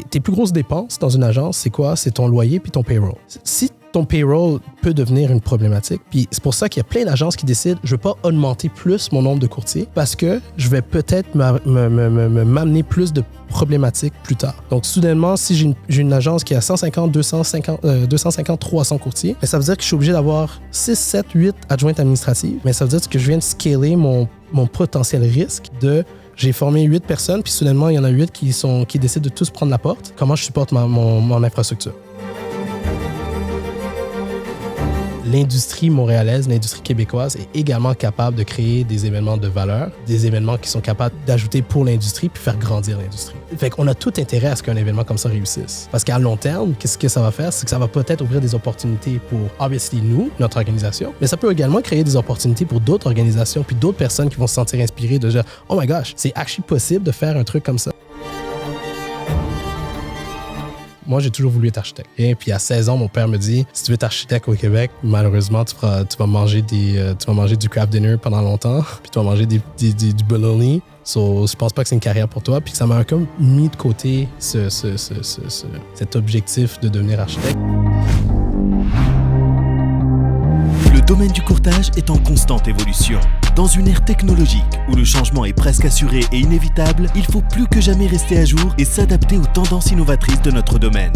tes plus grosses dépenses dans une agence, c'est quoi? C'est ton loyer puis ton payroll. Si ton payroll peut devenir une problématique, puis c'est pour ça qu'il y a plein d'agences qui décident, je veux pas augmenter plus mon nombre de courtiers parce que je vais peut-être m'amener plus de problématiques plus tard. Donc, soudainement, si j'ai une agence qui a 150, 250, 300 courtiers, mais ça veut dire que je suis obligé d'avoir 6, 7, 8 adjointes administratives, mais ça veut dire que je viens de scaler mon potentiel risque de j'ai formé 8 personnes, puis soudainement, il y en a 8 qui décident de tous prendre la porte. Comment je supporte mon infrastructure? L'industrie montréalaise, l'industrie québécoise est également capable de créer des événements de valeur, des événements qui sont capables d'ajouter pour l'industrie puis faire grandir l'industrie. Fait qu'on a tout intérêt à ce qu'un événement comme ça réussisse. Parce qu'à long terme, qu'est-ce que ça va faire? C'est que ça va peut-être ouvrir des opportunités pour, obviously, nous, notre organisation, mais ça peut également créer des opportunités pour d'autres organisations puis d'autres personnes qui vont se sentir inspirées de dire « Oh my gosh, c'est actually possible de faire un truc comme ça. » Moi, j'ai toujours voulu être architecte. Et puis, à 16 ans, mon père me dit, si tu veux être architecte au Québec, malheureusement, tu vas manger du craft dinner pendant longtemps, puis tu vas manger du bologna. So, je pense pas que c'est une carrière pour toi. Puis ça m'a comme mis de côté cet objectif de devenir architecte. Le domaine du courtage est en constante évolution. Dans une ère technologique où le changement est presque assuré et inévitable, il faut plus que jamais rester à jour et s'adapter aux tendances innovatrices de notre domaine.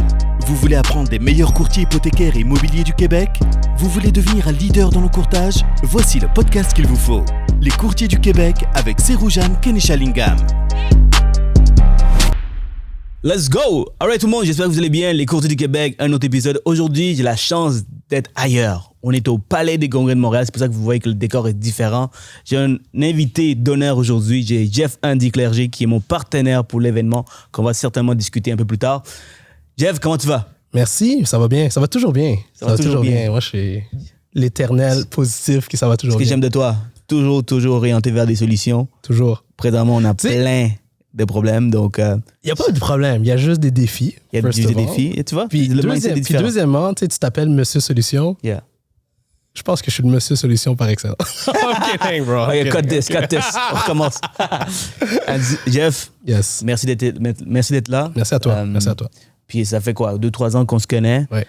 Vous voulez apprendre des meilleurs courtiers hypothécaires et immobiliers du Québec? Vous voulez devenir un leader dans le courtage? Voici le podcast qu'il vous faut. Les courtiers du Québec avec Seroujane Kenishalingam. Let's go! Alright tout le monde, j'espère que vous allez bien. Les courtiers du Québec, un autre épisode. Aujourd'hui, j'ai la chance d'être ailleurs. On est au Palais des Congrès de Montréal, c'est pour ça que vous voyez que le décor est différent. J'ai un invité d'honneur aujourd'hui, j'ai Jeff Andy Clerget qui est mon partenaire pour l'événement qu'on va certainement discuter un peu plus tard. Jeff, comment tu vas? Merci, ça va bien, ça va toujours bien. Ça va toujours bien. Moi, je suis l'éternel positif qui ça va toujours bien. Ce que j'aime de toi, toujours orienté vers des solutions. Toujours. Présentement, on a plein de problèmes, donc... Il n'y a pas de problème, il y a juste des défis. Il y a des défis, et tu vois? Puis deuxiémement, tu t'appelles Monsieur Solution. Yeah. Je pense que je suis le Monsieur Solution par excellence. I'm kidding, bro. Okay, cut this. On recommence. Jeff, yes. Merci d'être là. Merci à toi. Merci à toi. Puis ça fait quoi, 2-3 ans qu'on se connaît. Ouais.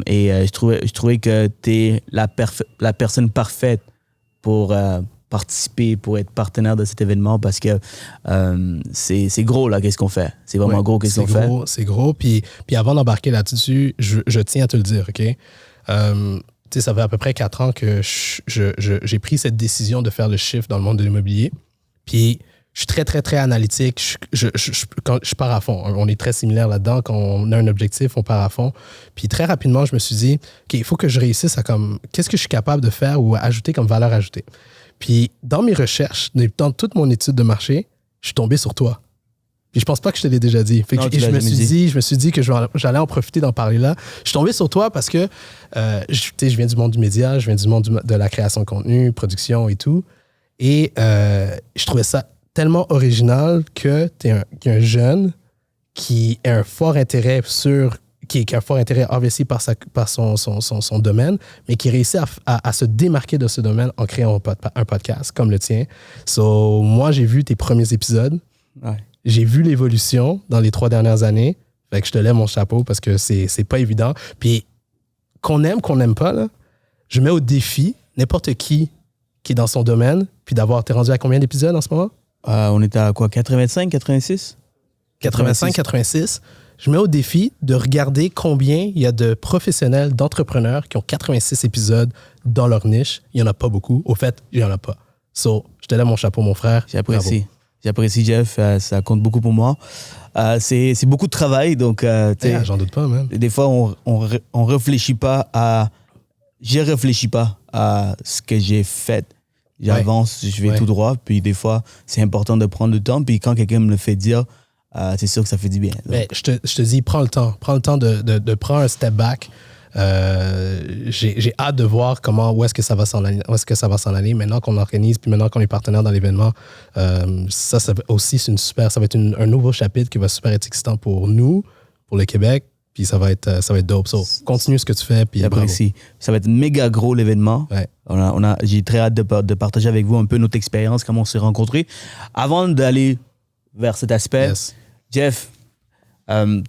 Et je trouvais que tu es la personne parfaite pour participer, pour être partenaire de cet événement parce que c'est gros, là, qu'est-ce qu'on fait. C'est vraiment gros, qu'est-ce qu'on fait. C'est gros. Puis avant d'embarquer là-dessus, je tiens à te le dire, OK? Ça fait à peu près 4 ans que j'ai pris cette décision de faire le shift dans le monde de l'immobilier. Puis, je suis très, très, très analytique. Quand je pars à fond. On est très similaires là-dedans. Quand on a un objectif, on part à fond. Puis, très rapidement, je me suis dit, OK, il faut que je réussisse à qu'est-ce que je suis capable de faire ou ajouter comme valeur ajoutée. Puis, dans mes recherches, dans toute mon étude de marché, je suis tombé sur toi. Puis je pense pas que je te l'ai déjà dit. Fait que je me suis dit que j'allais en profiter d'en parler là. Je suis tombé sur toi parce que je viens du monde du média, je viens du monde de la création de contenu, production et tout. Et je trouvais ça tellement original que tu es un jeune qui a un fort intérêt qui a un fort intérêt obviously par son domaine, mais qui réussit à se démarquer de ce domaine en créant un podcast comme le tien. So, moi, j'ai vu tes premiers épisodes. Ouais. J'ai vu l'évolution dans les 3 dernières années. Fait que je te lève mon chapeau parce que c'est pas évident. Puis, qu'on aime pas, là, je mets au défi n'importe qui est dans son domaine, puis t'es rendu à combien d'épisodes en ce moment? On est à quoi, 85, 86? 85, 86. Je mets au défi de regarder combien il y a de professionnels, d'entrepreneurs qui ont 86 épisodes dans leur niche. Il n'y en a pas beaucoup. Au fait, il n'y en a pas. So, je te lève mon chapeau, mon frère. J'apprécie. J'apprécie, Jeff. Ça compte beaucoup pour moi. C'est beaucoup de travail. Donc, j'en doute pas, man. Des fois, on réfléchit pas à... Je réfléchis pas à ce que j'ai fait. J'avance, je vais tout droit. Puis des fois, c'est important de prendre le temps. Puis quand quelqu'un me le fait dire, c'est sûr que ça fait du bien. Mais je te dis, prends le temps. Prends le temps de prendre un step back. J'ai hâte de voir où est-ce que ça va s'en aller maintenant qu'on organise puis maintenant qu'on est partenaire dans l'événement. Ça aussi ça va être un nouveau chapitre qui va super être excitant pour nous, pour le Québec, puis ça va être dope. So, continue ce que tu fais puis j'apprécie. Ça va être méga gros l'événement. Ouais. J'ai très hâte de partager avec vous un peu notre expérience, comment on s'est rencontrés. Avant d'aller vers cet aspect, yes. Jeff,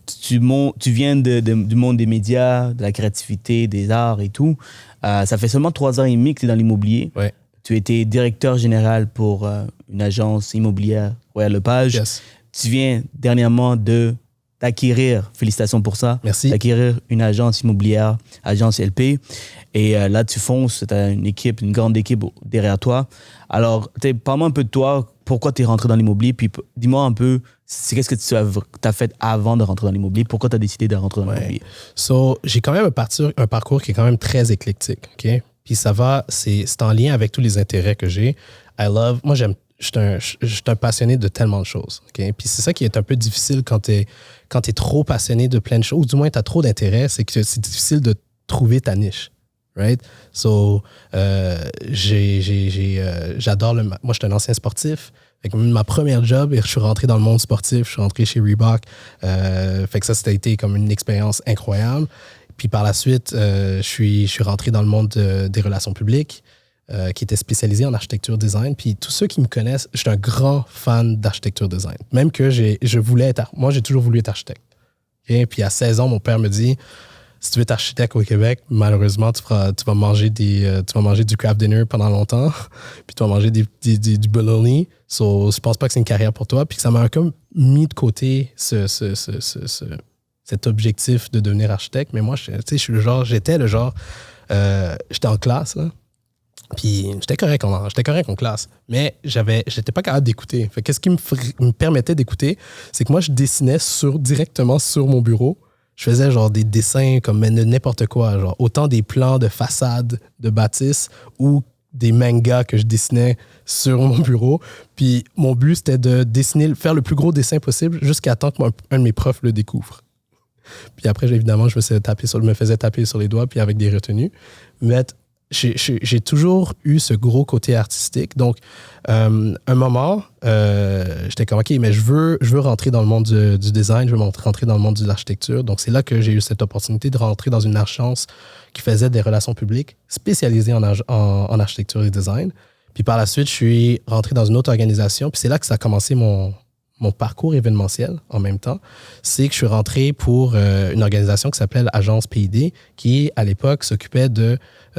Tu viens du monde des médias, de la créativité, des arts et tout. Ça fait seulement 3 ans et demi que tu es dans l'immobilier. Ouais. Tu étais directeur général pour une agence immobilière, Royal Lepage. Yes. Tu viens dernièrement d'acquérir, félicitations pour ça, Merci. d'acquérir une agence immobilière, agence LP. Et là, tu fonces, tu as une grande équipe derrière toi. Alors, parle-moi un peu de toi, pourquoi tu es rentré dans l'immobilier, puis dis-moi un peu, qu'est-ce que tu as fait avant de rentrer dans l'immobilier, pourquoi tu as décidé de rentrer dans l'immobilier? So, j'ai quand même un parcours qui est quand même très éclectique, OK? Puis ça va, c'est en lien avec tous les intérêts que j'ai. Moi, je suis un passionné de tellement de choses, OK? Puis c'est ça qui est un peu difficile quand tu es trop passionné de plein de choses, ou du moins tu as trop d'intérêts, c'est que c'est difficile de trouver ta niche. Right? So, j'adore moi, je suis un ancien sportif. Fait que ma première job, je suis rentré dans le monde sportif, je suis rentré chez Reebok. Fait que ça a été comme une expérience incroyable. Puis par la suite, je suis rentré dans le monde des relations publiques, qui était spécialisé en architecture design. Puis tous ceux qui me connaissent, je suis un grand fan d'architecture design. Même que moi, j'ai toujours voulu être architecte. Okay? Puis à 16 ans, mon père me dit, si tu veux être architecte au Québec, malheureusement, tu vas manger du craft dinner pendant longtemps, puis tu vas manger du bologna. So, je pense pas que c'est une carrière pour toi. Puis ça m'a comme mis de côté cet objectif de devenir architecte. Mais moi, j'étais le genre, j'étais en classe, là. Puis j'étais correct en classe, mais j'étais pas capable d'écouter. Fait qu'est-ce qui me permettait d'écouter, c'est que moi, je dessinais directement sur mon bureau. Je faisais genre des dessins comme n'importe quoi, genre autant des plans de façade de bâtisse ou des mangas que je dessinais sur mon bureau. Puis mon but, c'était de faire le plus gros dessin possible jusqu'à temps qu'un de mes profs le découvre. Puis après, évidemment, je me faisais taper sur les doigts puis avec des retenues. Mais j'ai toujours eu ce gros côté artistique. Donc, un moment, j'étais comme, OK, mais je veux rentrer dans le monde du design, je veux rentrer dans le monde de l'architecture. Donc, c'est là que j'ai eu cette opportunité de rentrer dans une agence qui faisait des relations publiques spécialisées en architecture et design. Puis par la suite, je suis rentré dans une autre organisation. Puis c'est là que ça a commencé mon parcours événementiel en même temps. C'est que je suis rentré pour une organisation qui s'appelle Agence PID, qui, à l'époque, s'occupait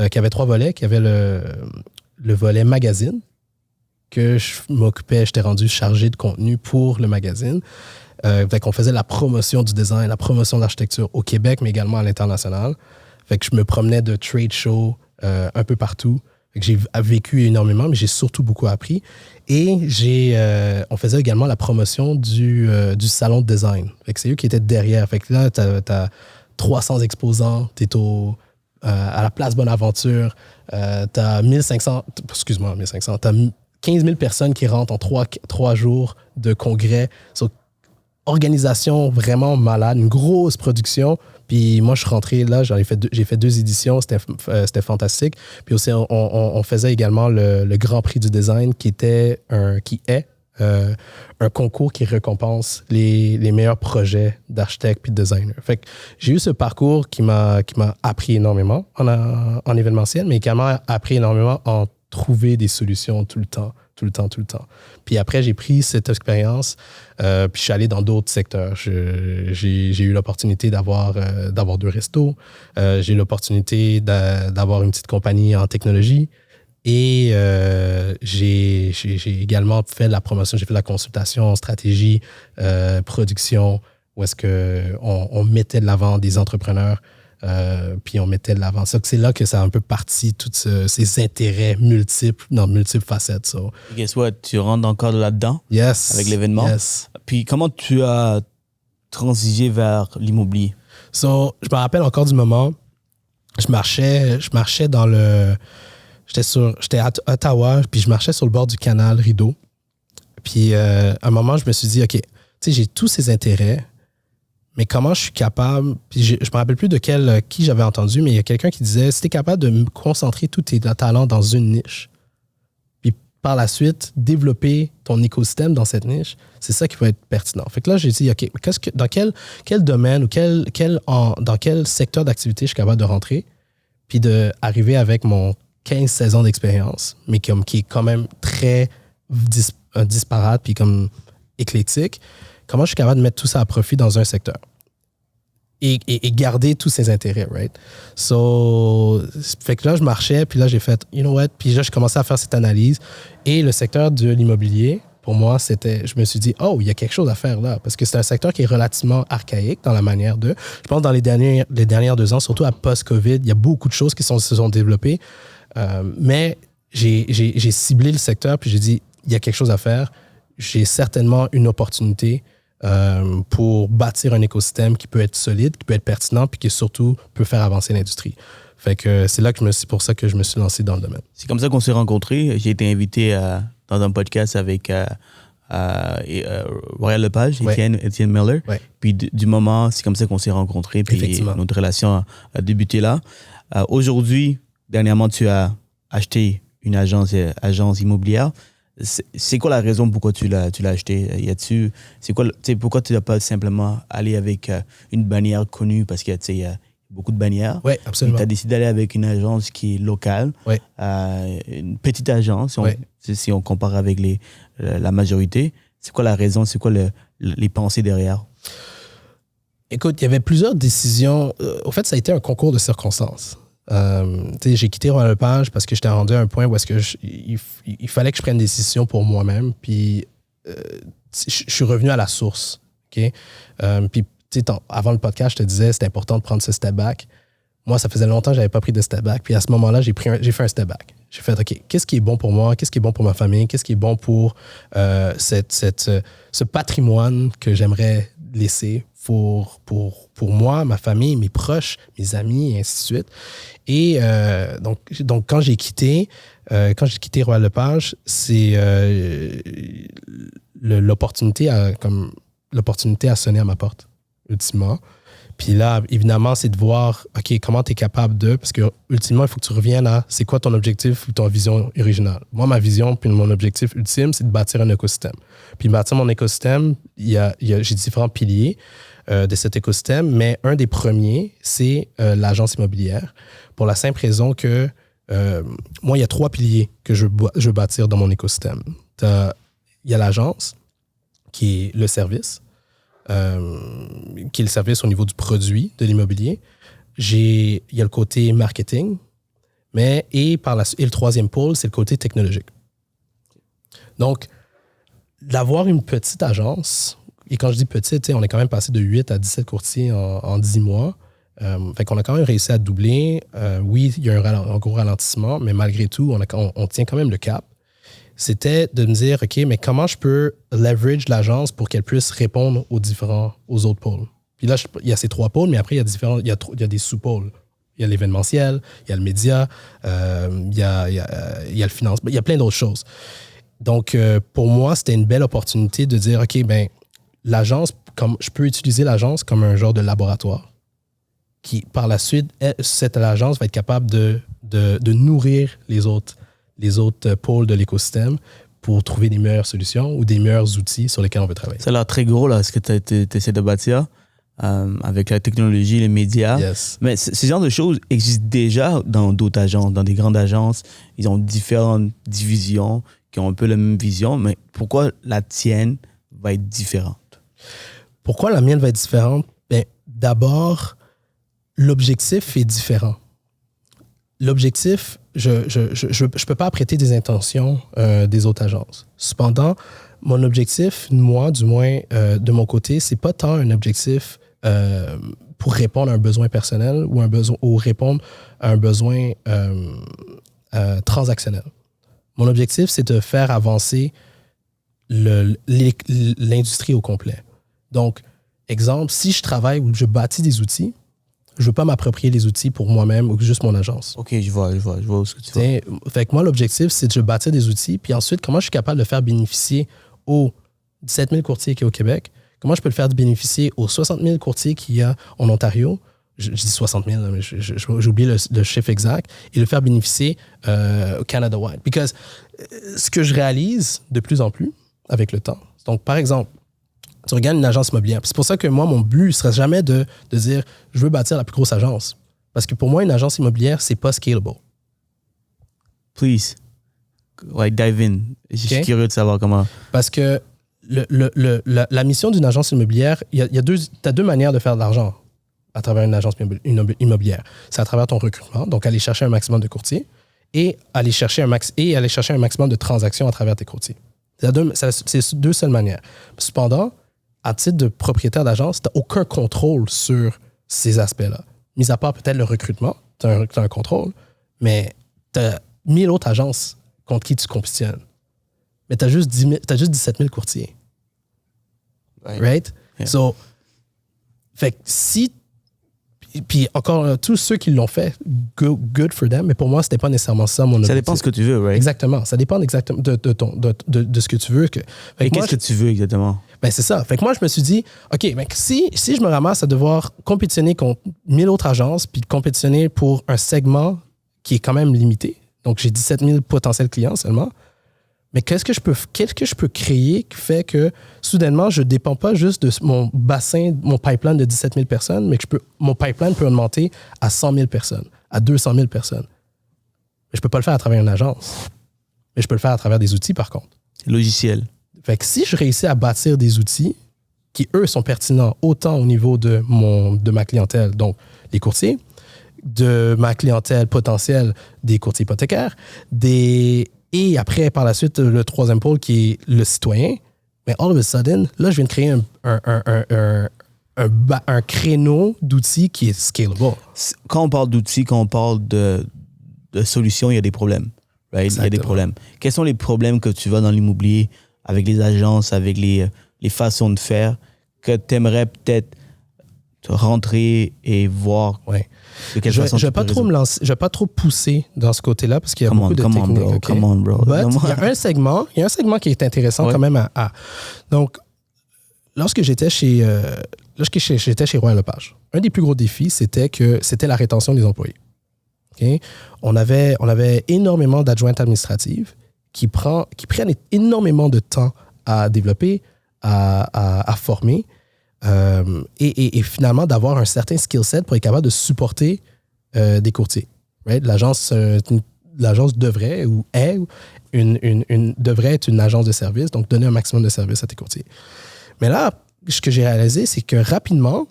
qui avait 3 volets. Qui avait le volet magazine, que j'étais rendu chargé de contenu pour le magazine. Fait qu'on faisait la promotion du design, la promotion de l'architecture au Québec, mais également à l'international. Fait que je me promenais de trade show un peu partout. Fait que j'ai vécu énormément, mais j'ai surtout beaucoup appris. Et on faisait également la promotion du salon de design. Fait que c'est eux qui étaient derrière. Fait que là, t'as 300 exposants, t'es à la place Bonaventure, t'as 1500, t'as 15 000 personnes qui rentrent en 3 jours de congrès. Organisation vraiment malade, une grosse production. Puis moi, je suis rentré là, j'ai fait 2 éditions, c'était fantastique. Puis aussi, on faisait également le Grand Prix du design qui est un concours qui récompense les meilleurs projets d'architectes puis de designers. Fait que j'ai eu ce parcours qui m'a appris énormément en événementiel, mais également appris énormément en trouver des solutions tout le temps. Puis après, j'ai pris cette expérience, puis je suis allé dans d'autres secteurs. J'ai eu l'opportunité d'avoir 2 restos. J'ai eu l'opportunité d'avoir une petite compagnie en technologie. Et j'ai également fait la promotion, j'ai fait la consultation, stratégie, production, où est-ce qu'on mettait de l'avant des entrepreneurs. Puis on mettait de l'avant ça. C'est là que ça a un peu parti, tous ces intérêts multiples, dans multiples facettes. So. Guess what? Tu rentres encore là-dedans? Yes. Avec l'événement? Yes. Puis comment tu as transigé vers l'immobilier? So, je me rappelle encore du moment, je marchais dans le... J'étais à Ottawa, puis je marchais sur le bord du canal Rideau. Puis à un moment, je me suis dit, OK, tu sais, j'ai tous ces intérêts, mais comment je suis capable, puis je me rappelle plus de qui j'avais entendu, mais il y a quelqu'un qui disait, si tu es capable de me concentrer tous tes talents dans une niche, puis par la suite, développer ton écosystème dans cette niche, c'est ça qui va être pertinent. Fait que là, j'ai dit, OK, dans quel domaine ou dans quel secteur d'activité je suis capable de rentrer, puis d'arriver avec mon 15-16 ans d'expérience, mais qui est quand même très disparate, puis comme éclectique. comment je suis capable de mettre tout ça à profit dans un secteur et garder tous ses intérêts, right? So, fait que là, je marchais, puis là, j'ai fait, you know what? Puis là, je commençais à faire cette analyse. Et le secteur de l'immobilier, pour moi, je me suis dit, oh, il y a quelque chose à faire là. Parce que c'est un secteur qui est relativement archaïque dans la manière de. Je pense dans les dernières 2 ans, surtout à post-COVID, il y a beaucoup de choses qui se sont développées. Mais j'ai ciblé le secteur, puis j'ai dit, il y a quelque chose à faire. J'ai certainement une opportunité pour bâtir un écosystème qui peut être solide, qui peut être pertinent, puis qui surtout peut faire avancer l'industrie. Fait que c'est pour ça que je me suis lancé dans le domaine. C'est comme ça qu'on s'est rencontrés. J'ai été invité dans un podcast avec Royal Lepage, Étienne Miller. Ouais. Puis du moment, c'est comme ça qu'on s'est rencontrés. Puis notre relation a débuté là. Aujourd'hui, dernièrement, tu as acheté une agence immobilière. C'est quoi la raison pourquoi tu l'as acheté? Pourquoi tu n'as pas simplement allé avec une bannière connue? Parce qu'il y a beaucoup de bannières. Oui, absolument. Tu as décidé d'aller avec une agence qui est locale, une petite agence, si on compare avec la majorité. C'est quoi la raison? C'est quoi les pensées derrière? Écoute, il y avait plusieurs décisions. Au fait, ça a été un concours de circonstances. J'ai quitté Royal Lepage parce que j'étais rendu à un point où est-ce que il fallait que je prenne des décisions pour moi-même. Puis, je suis revenu à la source. Okay? Puis, avant le podcast, je te disais c'est important de prendre ce step back. Moi, ça faisait longtemps que je n'avais pas pris de step back. Puis, à ce moment-là, j'ai fait un step back. J'ai fait, OK, qu'est-ce qui est bon pour moi? Qu'est-ce qui est bon pour ma famille? Qu'est-ce qui est bon pour ce patrimoine que j'aimerais laisser pour moi, ma famille, mes proches, mes amis, et ainsi de suite. Et donc quand j'ai quitté Royal Lepage, c'est l'opportunité a sonné à ma porte, ultimement. Puis là, évidemment, c'est de voir, OK, comment tu es capable de... Parce que ultimement, il faut que tu reviennes à c'est quoi ton objectif ou ton vision originale. Moi, ma vision puis mon objectif ultime, c'est de bâtir un écosystème. Puis bâtir mon écosystème, j'ai différents piliers de cet écosystème, mais un des premiers, c'est l'agence immobilière. Pour la simple raison que moi, il y a 3 piliers que je veux bâtir dans mon écosystème. Il y a l'agence, qui est le service, qui est le service au niveau du produit de l'immobilier. Il y a le côté marketing, et le troisième pôle, c'est le côté technologique. Donc, d'avoir une petite agence, et quand je dis petite, on est quand même passé de 8 à 17 courtiers en 10 mois. Fait qu'on a quand même réussi à doubler. Oui, il y a un gros ralentissement, mais malgré tout, on tient quand même le cap. C'était de me dire, OK, mais comment je peux leverage l'agence pour qu'elle puisse répondre aux autres pôles? Puis là, il y a ces 3 pôles, mais après, il y a des sous-pôles. Il y a l'événementiel, il y a le média, il y a le financement, il y a plein d'autres choses. Donc, pour moi, c'était une belle opportunité de dire, OK, ben l'agence, je peux utiliser l'agence comme un genre de laboratoire qui, par la suite, cette agence va être capable de nourrir les autres pôles de l'écosystème pour trouver des meilleures solutions ou des meilleurs outils sur lesquels on veut travailler. Ça a l'air très gros, là, ce que tu essaies de bâtir avec la technologie, les médias. Yes. Mais ce genre de choses existent déjà dans d'autres agences, dans des grandes agences. Ils ont différentes divisions qui ont un peu la même vision, mais pourquoi la tienne va être différente? Pourquoi la mienne va être différente? Bien, d'abord, l'objectif est différent. L'objectif, je peux pas apprêter des intentions des autres agences. Cependant, mon objectif, moi, du moins, de mon côté, c'est pas tant un objectif pour répondre à un besoin personnel ou répondre à un besoin transactionnel. Mon objectif, c'est de faire avancer l'industrie au complet. Donc, exemple, si je travaille ou je bâtis des outils, je ne veux pas m'approprier les outils pour moi-même ou juste mon agence. OK, je vois ce que tu veux. Fait que moi, l'objectif, c'est de bâtir des outils. Puis ensuite, comment je suis capable de faire bénéficier aux 17 000 courtiers qu'il y a au Québec? Comment je peux le faire bénéficier aux 60 000 courtiers qu'il y a en Ontario? Je dis 60 000, mais j'ai oublié le chiffre exact. Et le faire bénéficier au Canada-wide. Parce que ce que je réalise de plus en plus avec le temps, donc par exemple, tu regardes une agence immobilière. C'est pour ça que moi, mon but ne serait jamais de dire je veux bâtir la plus grosse agence. Parce que pour moi, une agence immobilière, c'est pas scalable. Please, dive in. Je suis curieux de savoir comment. Parce que la mission d'une agence immobilière, t'as deux manières de faire de l'argent à travers une agence immobilière. C'est à travers ton recrutement, donc aller chercher un maximum de courtiers et aller chercher un maximum de transactions à travers tes courtiers. C'est deux seules manières. Cependant, à titre de propriétaire d'agence, tu n'as aucun contrôle sur ces aspects-là. Mis à part peut-être le recrutement, tu as un contrôle, mais tu as 1000 autres agences contre qui tu compétitionnes. Mais tu as juste 17 000 courtiers. Right? Yeah. So, fait que si... Puis encore, tous ceux qui l'ont fait, good for them, mais pour moi, c'était pas nécessairement ça mon objectif. Ça dépend de ce que tu veux, right? Exactement. Ça dépend exactement de ce que tu veux. Et qu'est-ce que tu veux exactement? Ben c'est ça. Fait que moi, je me suis dit, OK, mais si je me ramasse à devoir compétitionner contre 1000 autres agences, puis compétitionner pour un segment qui est quand même limité, donc j'ai 17 000 potentiels clients seulement, mais qu'est-ce que je peux créer qui fait que, soudainement, je ne dépends pas juste de mon bassin, mon pipeline de 17 000 personnes, mais que mon pipeline peut augmenter à 100 000 personnes, à 200 000 personnes. Mais je ne peux pas le faire à travers une agence. Mais je peux le faire à travers des outils, par contre. Logiciel. Fait que si je réussis à bâtir des outils qui, eux, sont pertinents autant au niveau de ma clientèle, donc les courtiers, de ma clientèle potentielle des courtiers hypothécaires, et après, par la suite, le troisième pôle qui est le citoyen, mais all of a sudden, là, je viens de créer un créneau d'outils qui est scalable. Quand on parle d'outils, quand on parle de solutions, il y a des problèmes. Right? Il y a des problèmes. Quels sont les problèmes que tu vois dans l'immobilier avec les agences, avec les façons de faire que tu aimerais peut-être rentrer et voir de quelle façon je ne vais pas trop pousser dans ce côté-là parce qu'il y a beaucoup de techniques. Bro, okay? Come on, bro. Il y a un segment qui est intéressant quand même à. Donc, lorsque j'étais chez Royal Lepage, un des plus gros défis, c'était la rétention des employés. Okay? On avait énormément d'adjointes administratives qui prennent énormément de temps à développer, à former. Et finalement d'avoir un certain skill set pour être capable de supporter des courtiers. Right? L'agence devrait devrait être une agence de service, donc donner un maximum de services à tes courtiers. Mais là, ce que j'ai réalisé, c'est que rapidement,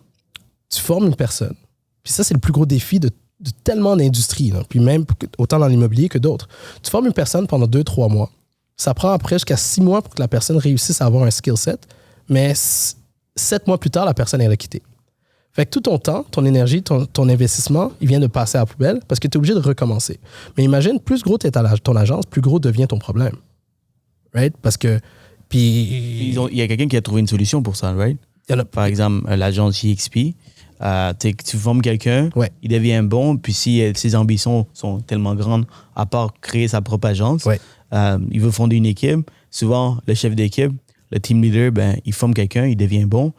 tu formes une personne. Puis ça, c'est le plus gros défi de tellement d'industries, là. Puis même autant dans l'immobilier que d'autres. Tu formes une personne pendant 2-3 mois. Ça prend après jusqu'à 6 mois pour que la personne réussisse à avoir un skill set, mais 7 mois plus tard, la personne elle a quitté. Fait que tout ton temps, ton énergie, ton investissement, il vient de passer à la poubelle parce que tu es obligé de recommencer. Mais imagine, plus gros est ton agence, plus gros devient ton problème. Right? Parce que... Puis... Il y a quelqu'un qui a trouvé une solution pour ça, right? Par exemple, l'agence JXP, tu formes quelqu'un, il devient bon, puis si ses ambitions sont tellement grandes, à part créer sa propre agence, il veut fonder une équipe. Souvent, le chef d'équipe, le team leader, il forme quelqu'un, il devient bon,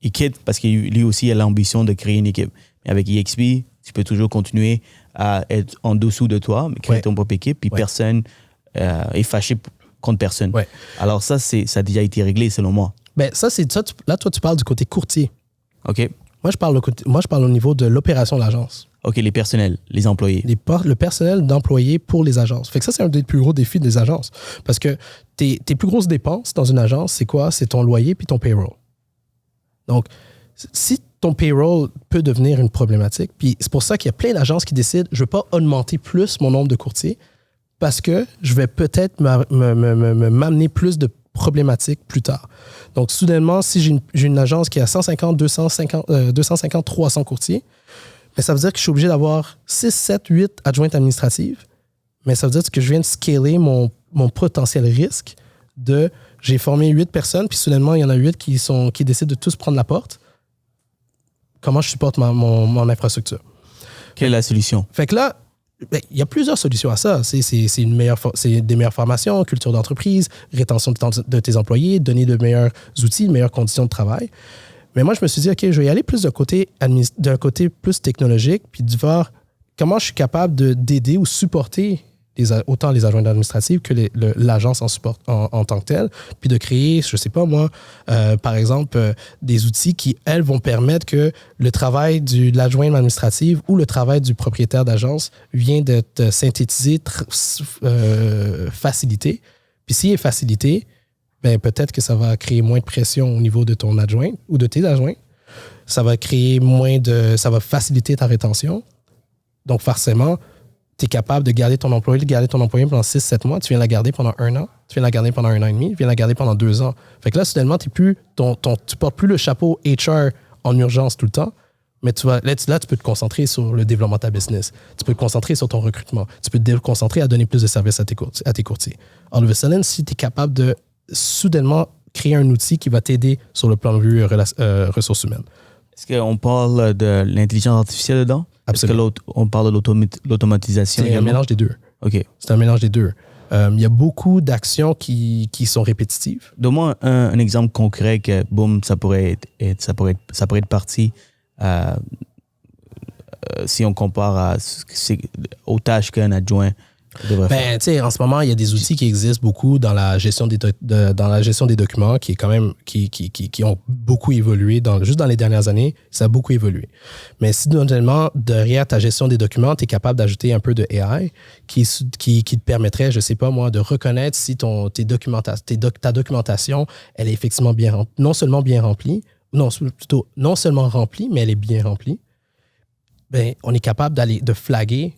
il quitte parce que lui aussi a l'ambition de créer une équipe. Mais avec EXP, tu peux toujours continuer à être en dessous de toi, mais créer ton propre équipe, puis personne est fâché contre personne. Ouais. Alors ça a déjà été réglé selon moi. Ben là, toi, tu parles du côté courtier. OK. Moi, je parle au niveau de l'opération de l'agence. OK, les personnels, les employés. Le personnel d'employés pour les agences. Fait que ça, c'est un des plus gros défis des agences. Parce que tes plus grosses dépenses dans une agence, c'est quoi? C'est ton loyer puis ton payroll. Donc, si ton payroll peut devenir une problématique, puis c'est pour ça qu'il y a plein d'agences qui décident, je ne veux pas augmenter plus mon nombre de courtiers parce que je vais peut-être m'amener plus de problématiques plus tard. Donc, soudainement, si j'ai une agence qui a 150, 250, 300 courtiers, mais ça veut dire que je suis obligé d'avoir 6, 7, 8 adjointes administratives. Mais ça veut dire que je viens de scaler mon potentiel risque de... J'ai formé 8 personnes, puis soudainement, il y en a 8 qui décident de tous prendre la porte. Comment je supporte mon infrastructure? Quelle est la solution? Fait que là, il y a plusieurs solutions à ça. C'est des meilleures formations, culture d'entreprise, rétention de tes employés, donner de meilleurs outils, de meilleures conditions de travail. Mais moi, je me suis dit, OK, je vais y aller plus d'un côté plus technologique, puis de voir comment je suis capable d'aider ou supporter autant les adjoints administratifs que l'agence en tant que telle, puis de créer, je ne sais pas moi, par exemple, des outils qui, elles, vont permettre que le travail de l'adjoint administratif ou le travail du propriétaire d'agence vient d'être synthétisé, facilité. Puis s'il est facilité, ben, peut-être que ça va créer moins de pression au niveau de ton adjoint ou de tes adjoints. Ça va ça va faciliter ta rétention. Donc, forcément, tu es capable de garder ton employé pendant 6-7 mois. Tu viens la garder pendant 1 an. Tu viens la garder pendant 1 an et demi. Tu viens la garder pendant 2 ans. Fait que là, soudainement, tu portes plus le chapeau HR en urgence tout le temps. Mais là, tu peux te concentrer sur le développement de ta business. Tu peux te concentrer sur ton recrutement. Tu peux te concentrer à donner plus de services à tes courtiers. All of a sudden, si tu es capable de soudainement créer un outil qui va t'aider sur le plan de vue ressources humaines. Est-ce qu'on parle de l'intelligence artificielle dedans? Absolument. Est-ce qu'on parle de l'automatisation? C'est un mélange des deux. OK. C'est un mélange des deux. Il y a beaucoup d'actions qui sont répétitives. Donne-moi un exemple concret que, boum, ça pourrait être parti si on compare aux tâches qu'un adjoint devrait faire. Tu sais, en ce moment, il y a des outils qui existent beaucoup dans la gestion des documents qui est quand même qui ont beaucoup évolué juste dans les dernières années. Ça a beaucoup évolué. Mais si notamment derrière ta gestion des documents, tu es capable d'ajouter un peu de AI qui te permettrait, je sais pas moi, de reconnaître si ta documentation, elle est effectivement non seulement remplie, mais elle est bien remplie. Ben, on est capable de flaguer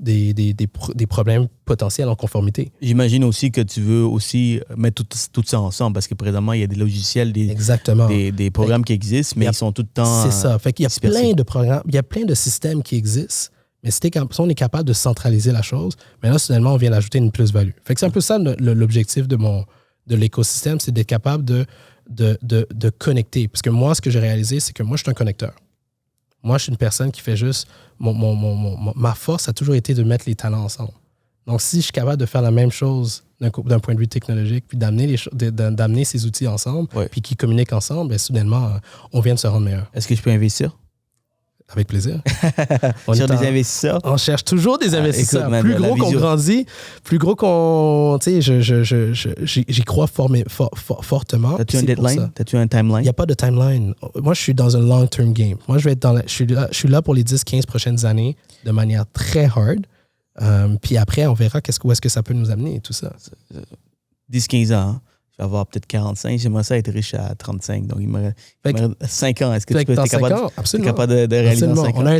des problèmes potentiels en conformité. J'imagine aussi que tu veux aussi mettre tout ça ensemble parce que présentement, il y a des logiciels, des programmes qui existent, mais ils sont tout le temps. C'est ça. Fait qu'il y a plein de programmes, il y a plein de systèmes qui existent, mais si on est capable de centraliser la chose, mais là, soudainement, on vient d'ajouter une plus-value. Fait que c'est un peu ça l'objectif de l'écosystème, c'est d'être capable de connecter. Parce que moi, ce que j'ai réalisé, c'est que moi, je suis un connecteur. Moi, je suis une personne qui fait juste... ma force a toujours été de mettre les talents ensemble. Donc, si je suis capable de faire la même chose d'un point de vue technologique, puis d'amener ces outils ensemble, puis qu'ils communiquent ensemble, bien, soudainement, on vient de se rendre meilleur. Est-ce que je peux investir? Avec plaisir. Sur des investisseurs? On cherche toujours des investisseurs. Écoute, plus gros qu'on grandit, plus gros qu'on... Tu sais, j'y crois fortement. T'as-tu un deadline? T'as-tu un timeline? Il n'y a pas de timeline. Moi, je suis dans un long-term game. Moi, je suis là pour les 10-15 prochaines années de manière très hard. Puis après, on verra où est-ce que ça peut nous amener et tout ça. 10-15 ans, hein? Je vais avoir peut-être 45. J'aimerais ça être riche à 35. Donc, il me reste 5 ans. Est-ce que tu peux être capable de réaliser dans 5 ans? On a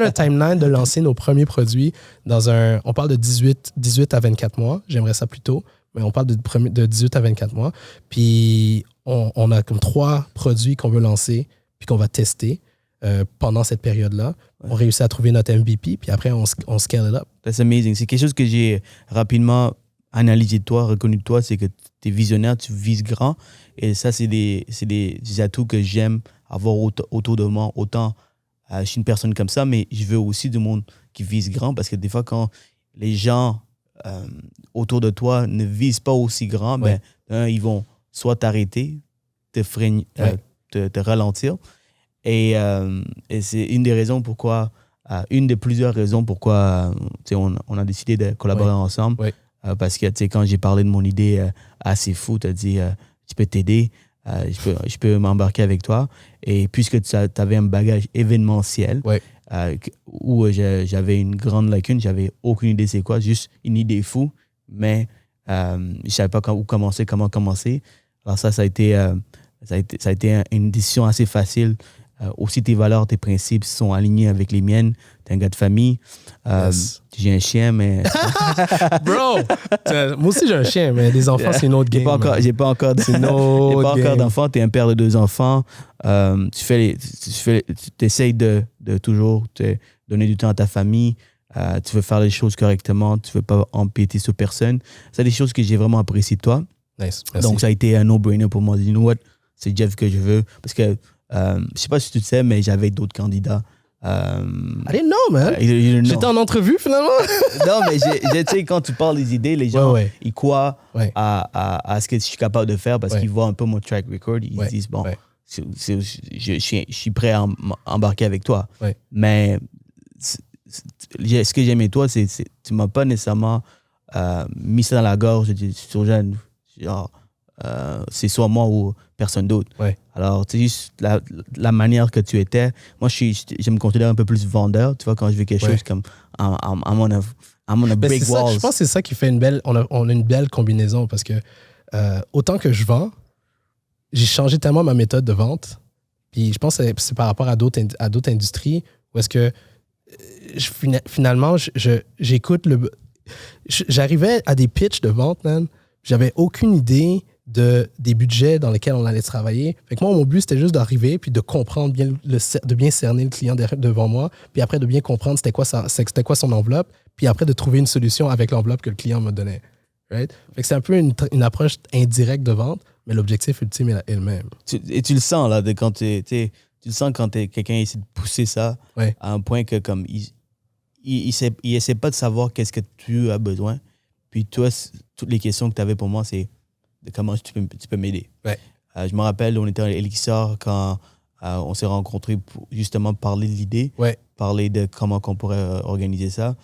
un timeline de lancer nos premiers produits on parle de 18 à 24 mois. J'aimerais ça plus tôt, mais on parle de 18 à 24 mois. Puis, on a comme 3 produits qu'on veut lancer puis qu'on va tester pendant cette période-là. Ouais. On réussit à trouver notre MVP, puis après, on scale it up. That's amazing. C'est quelque chose que j'ai rapidement analysé de toi, reconnu de toi, c'est que tu es visionnaire, tu vises grand. Et ça, c'est des atouts que j'aime avoir autour de moi. Autant, je suis une personne comme ça, mais je veux aussi du monde qui vise grand parce que des fois, quand les gens autour de toi ne visent pas aussi grand, ils vont soit t'arrêter, te freiner, te ralentir. Et c'est une des raisons pourquoi, une des plusieurs raisons pourquoi on a décidé de collaborer ensemble. Oui. Parce que quand j'ai parlé de mon idée assez fou, tu as dit je peux t'aider, je peux m'embarquer avec toi. Et puisque tu avais un bagage événementiel où j'avais une grande lacune, j'avais aucune idée c'est quoi, juste une idée fou, mais je ne savais pas comment commencer. Alors ça a été une décision assez facile. Aussi, tes valeurs, tes principes sont alignés avec les miennes. T'es un gars de famille. J'ai un chien, mais... Bro! Moi aussi, j'ai un chien, mais les enfants, c'est une autre game. J'ai pas encore d'enfants. T'es un père de 2 enfants. Tu essayes de toujours te donner du temps à ta famille. Tu veux faire les choses correctement. Tu veux pas empiéter sur personne. C'est des choses que j'ai vraiment appréciées de toi. Nice. Merci. Donc, ça a été un no-brainer pour moi. You know what? C'est Jeff que je veux. Parce que je sais pas si tu le sais, mais j'avais d'autres candidats. I didn't know, man. J'étais en entrevue, finalement. Non, mais tu sais, quand tu parles des idées, les gens, ils croient à ce que je suis capable de faire parce qu'ils voient un peu mon track record. Ils disent, bon, je suis prêt à embarquer avec toi. Mais ce que j'aimais toi, c'est tu m'as pas nécessairement mis ça dans la gorge. Je dis, Surjan, genre, c'est soit moi ou personne d'autre. Alors, tu sais, juste la manière que tu étais, moi, je me considère un peu plus vendeur, tu vois, quand je veux quelque chose comme I'm on a break walls. Je pense que c'est ça qui fait on a une belle combinaison parce que autant que je vends, j'ai changé tellement ma méthode de vente. Puis je pense que c'est par rapport à d'autres industries où est-ce que finalement, j'écoute j'arrivais à des pitchs de vente, man. J'avais aucune idée des budgets dans lesquels on allait travailler. Fait que moi, mon but, c'était juste d'arriver puis de comprendre bien, de bien cerner le client devant moi, puis après de bien comprendre c'était quoi son enveloppe, puis après de trouver une solution avec l'enveloppe que le client me donnait. Right? Fait que c'est un peu une approche indirecte de vente, mais l'objectif ultime est le même. Et tu le sens, là, tu le sens quand quelqu'un essaie de pousser ça à un point que comme il essaie pas de savoir qu'est-ce que tu as besoin. Puis toi, toutes les questions que tu avais pour moi, c'est de comment tu peux m'aider. Ouais. Je me rappelle, on était à Elixir quand on s'est rencontrés pour justement parler de l'idée, parler de comment on pourrait organiser ça.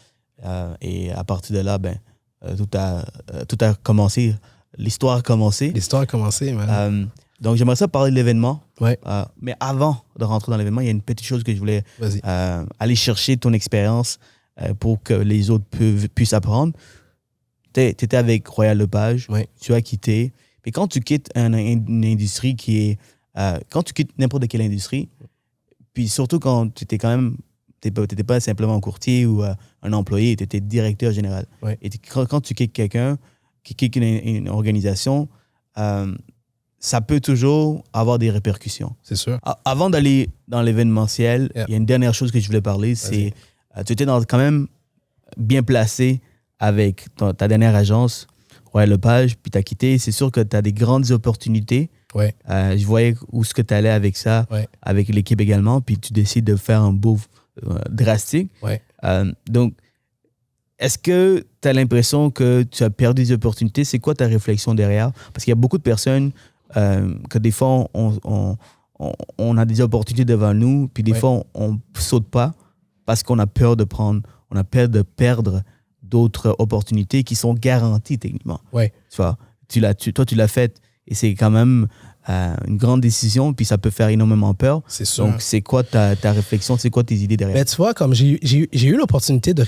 Et à partir de là, tout a commencé. L'histoire a commencé. L'histoire a commencé, man. Donc, j'aimerais ça parler de l'événement. Ouais. Mais avant de rentrer dans l'événement, il y a une petite chose que je voulais aller chercher ton expérience pour que les autres puissent apprendre. Tu étais avec Royal Lepage, tu as quitté. Mais quand tu quittes une industrie qui est... quand tu quittes n'importe quelle industrie, puis surtout quand tu étais quand même... Tu n'étais pas simplement un courtier ou un employé, tu étais directeur général. Ouais. Et quand tu quittes quelqu'un, qui quitte une organisation, ça peut toujours avoir des répercussions. C'est sûr. Avant d'aller dans l'événementiel, il y a une dernière chose que je voulais parler, c'est tu étais quand même bien placé avec ta dernière agence, Royal Lepage, puis tu as quitté. C'est sûr que tu as des grandes opportunités. Ouais. Je voyais où est-ce que tu allais avec ça, avec l'équipe également, puis tu décides de faire un move drastique. Ouais. Donc, est-ce que tu as l'impression que tu as perdu des opportunités? C'est quoi ta réflexion derrière? Parce qu'il y a beaucoup de personnes que des fois, on a des opportunités devant nous, puis des fois, on ne saute pas parce qu'on a peur de perdre d'autres opportunités qui sont garanties techniquement. Ouais. Tu vois, toi, tu l'as fait et c'est quand même une grande décision, puis ça peut faire énormément peur. C'est sûr. Donc, c'est quoi ta réflexion? C'est quoi tes idées derrière? Ben, tu vois, comme j'ai eu l'opportunité de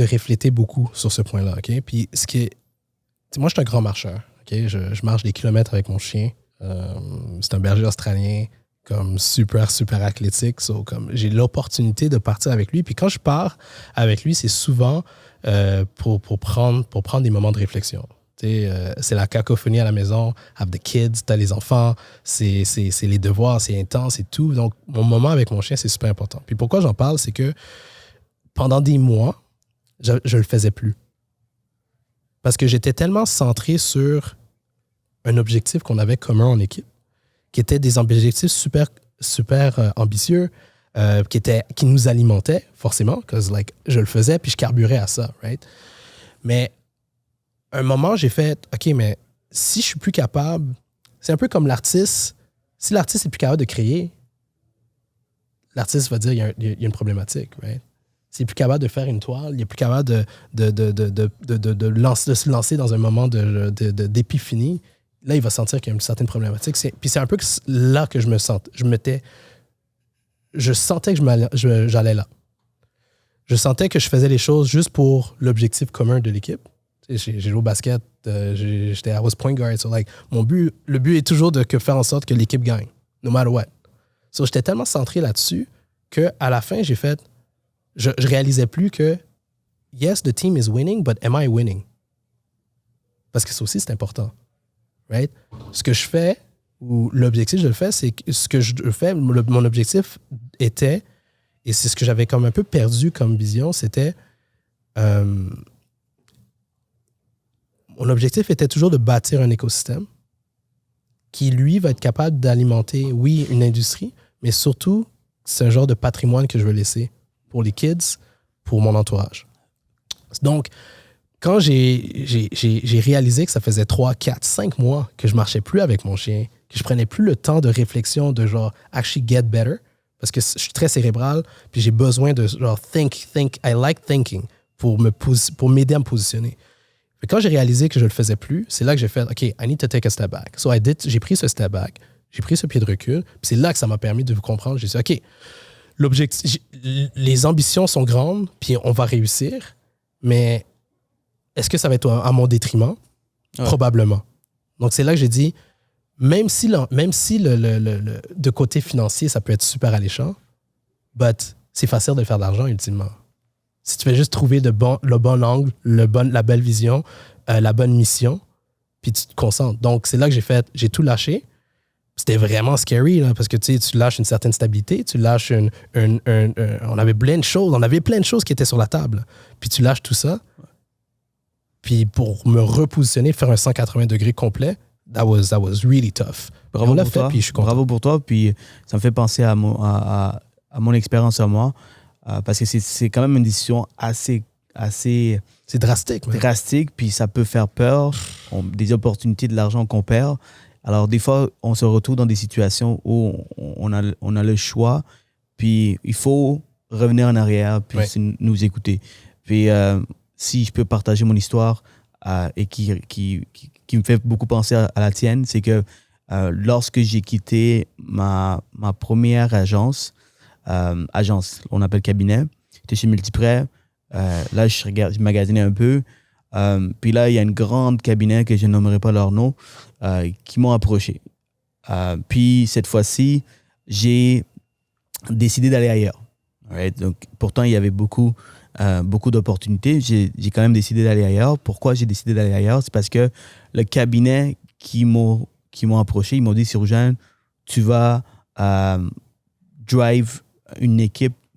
refléter beaucoup sur ce point-là, OK? Puis, moi, je suis un grand marcheur, OK? Je marche des kilomètres avec mon chien. C'est un berger australien, comme super, super athlétique. So, comme j'ai l'opportunité de partir avec lui. Puis quand je pars avec lui, c'est souvent pour prendre des moments de réflexion. C'est la cacophonie à la maison, have the kids, t'as les enfants, c'est les devoirs, c'est intense et tout. Donc, mon moment avec mon chien, c'est super important. Puis pourquoi j'en parle, c'est que pendant des mois, je le faisais plus. Parce que j'étais tellement centré sur un objectif qu'on avait commun en équipe, qui étaient des objectifs super, super ambitieux, qui nous alimentaient, forcément, parce que je le faisais, puis je carburais à ça, right? Mais à un moment, j'ai fait, OK, mais si je suis plus capable, c'est un peu comme l'artiste. Si l'artiste est plus capable de créer, l'artiste va dire il y a une problématique, right? S'il est plus capable de faire une toile, il est plus capable de se lancer dans un moment d'épiphanie, là, il va sentir qu'il y a une certaine problématique. Puis c'est un peu là que je me sentais. Je sentais que j'allais là. Je sentais que je faisais les choses juste pour l'objectif commun de l'équipe. J'ai joué au basket, I was point guard. So le but est toujours de faire en sorte que l'équipe gagne, no matter what. So j'étais tellement centré là-dessus qu'à la fin, j'ai fait, je réalisais plus que yes, the team is winning, but am I winning? Parce que ça aussi, c'est important. Right? Ce que je fais, ou l'objectif je le fais, c'est que ce que je fais, mon objectif était, et c'est ce que j'avais comme un peu perdu comme vision, c'était mon objectif était toujours de bâtir un écosystème qui, lui, va être capable d'alimenter, oui, une industrie, mais surtout, c'est un genre de patrimoine que je veux laisser pour les kids, pour mon entourage. Donc, quand j'ai réalisé que ça faisait 3, 4, 5 mois que je marchais plus avec mon chien, que je prenais plus le temps de réflexion de genre actually get better, parce que je suis très cérébral, puis j'ai besoin de genre think, I like thinking pour m'aider à me positionner. Mais quand j'ai réalisé que je le faisais plus, c'est là que j'ai fait OK, I need to take a step back. So j'ai pris ce step back, j'ai pris ce pied de recul, puis c'est là que ça m'a permis de comprendre. J'ai dit OK, les ambitions sont grandes, puis on va réussir, mais est-ce que ça va être à mon détriment? Ouais. Probablement. Donc, c'est là que j'ai dit, même si de côté financier, ça peut être super alléchant, but c'est facile de faire de l'argent, ultimement. Si tu fais juste trouver le bon angle, la belle vision, la bonne mission, puis tu te concentres. Donc, c'est là que j'ai tout lâché. C'était vraiment scary, là, parce que tu lâches une certaine stabilité, tu lâches on avait plein de choses qui étaient sur la table. Puis tu lâches tout ça. Puis pour me repositionner, faire un 180 degrés complet, that was really tough. Bravo pour toi. Puis je suis content. Bravo pour toi. Puis ça me fait penser à mon expérience à moi, parce que c'est quand même une décision assez c'est drastique. Man. Drastique, puis ça peut faire peur. Des opportunités, de l'argent qu'on perd. Alors, des fois, on se retrouve dans des situations où on a le choix, puis il faut revenir en arrière, puis nous écouter. Puis, si je peux partager mon histoire et qui me fait beaucoup penser à la tienne, c'est que lorsque j'ai quitté ma première agence, on appelle cabinet, j'étais chez Multiprêt. Là, je magasinais un peu. Puis là, il y a une grande cabinet que je nommerai pas leur nom qui m'ont approché. Puis cette fois-ci, j'ai décidé d'aller ailleurs. Right? Donc, pourtant, il y avait beaucoup d'opportunités. J'ai quand même décidé d'aller ailleurs. Pourquoi j'ai décidé d'aller ailleurs? C'est parce que le cabinet qui m'ont approché, ils m'ont dit, Sirojane, tu vas drive une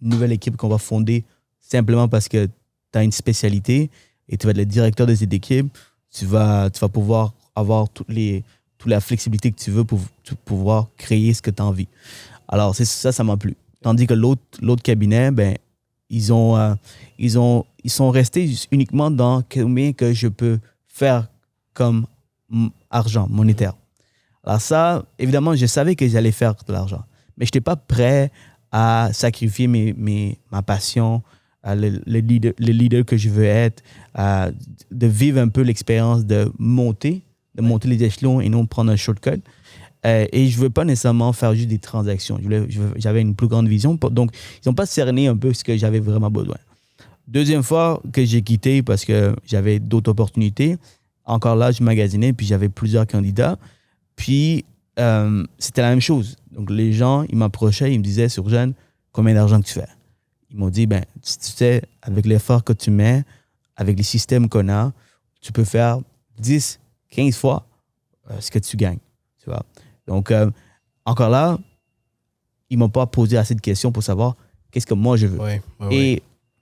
nouvelle équipe qu'on va fonder simplement parce que tu as une spécialité et tu vas être le directeur de cette équipe. Tu vas pouvoir avoir toute la flexibilité que tu veux pour pouvoir créer ce que tu as envie. Alors, ça m'a plu. Tandis que l'autre cabinet, ben, ils sont restés uniquement dans combien que je peux faire comme argent monétaire. Alors ça, évidemment, je savais que j'allais faire de l'argent. Mais je n'étais pas prêt à sacrifier ma passion, le leader que je veux être, de vivre un peu l'expérience de monter les échelons et non prendre un shortcut. Et je ne veux pas nécessairement faire juste des transactions. J'avais une plus grande vision. Donc, ils n'ont pas cerné un peu ce que j'avais vraiment besoin. Deuxième fois que j'ai quitté parce que j'avais d'autres opportunités, encore là, je magasinais, puis j'avais plusieurs candidats. Puis, c'était la même chose. Donc, les gens, ils m'approchaient, ils me disaient, Sirojane, combien d'argent que tu fais? Ils m'ont dit, ben, tu sais, avec l'effort que tu mets, avec les systèmes qu'on a, tu peux faire 10, 15 fois ce que tu gagnes. Tu vois? Donc, encore là, ils ne m'ont pas posé assez de questions pour savoir qu'est-ce que moi je veux. Et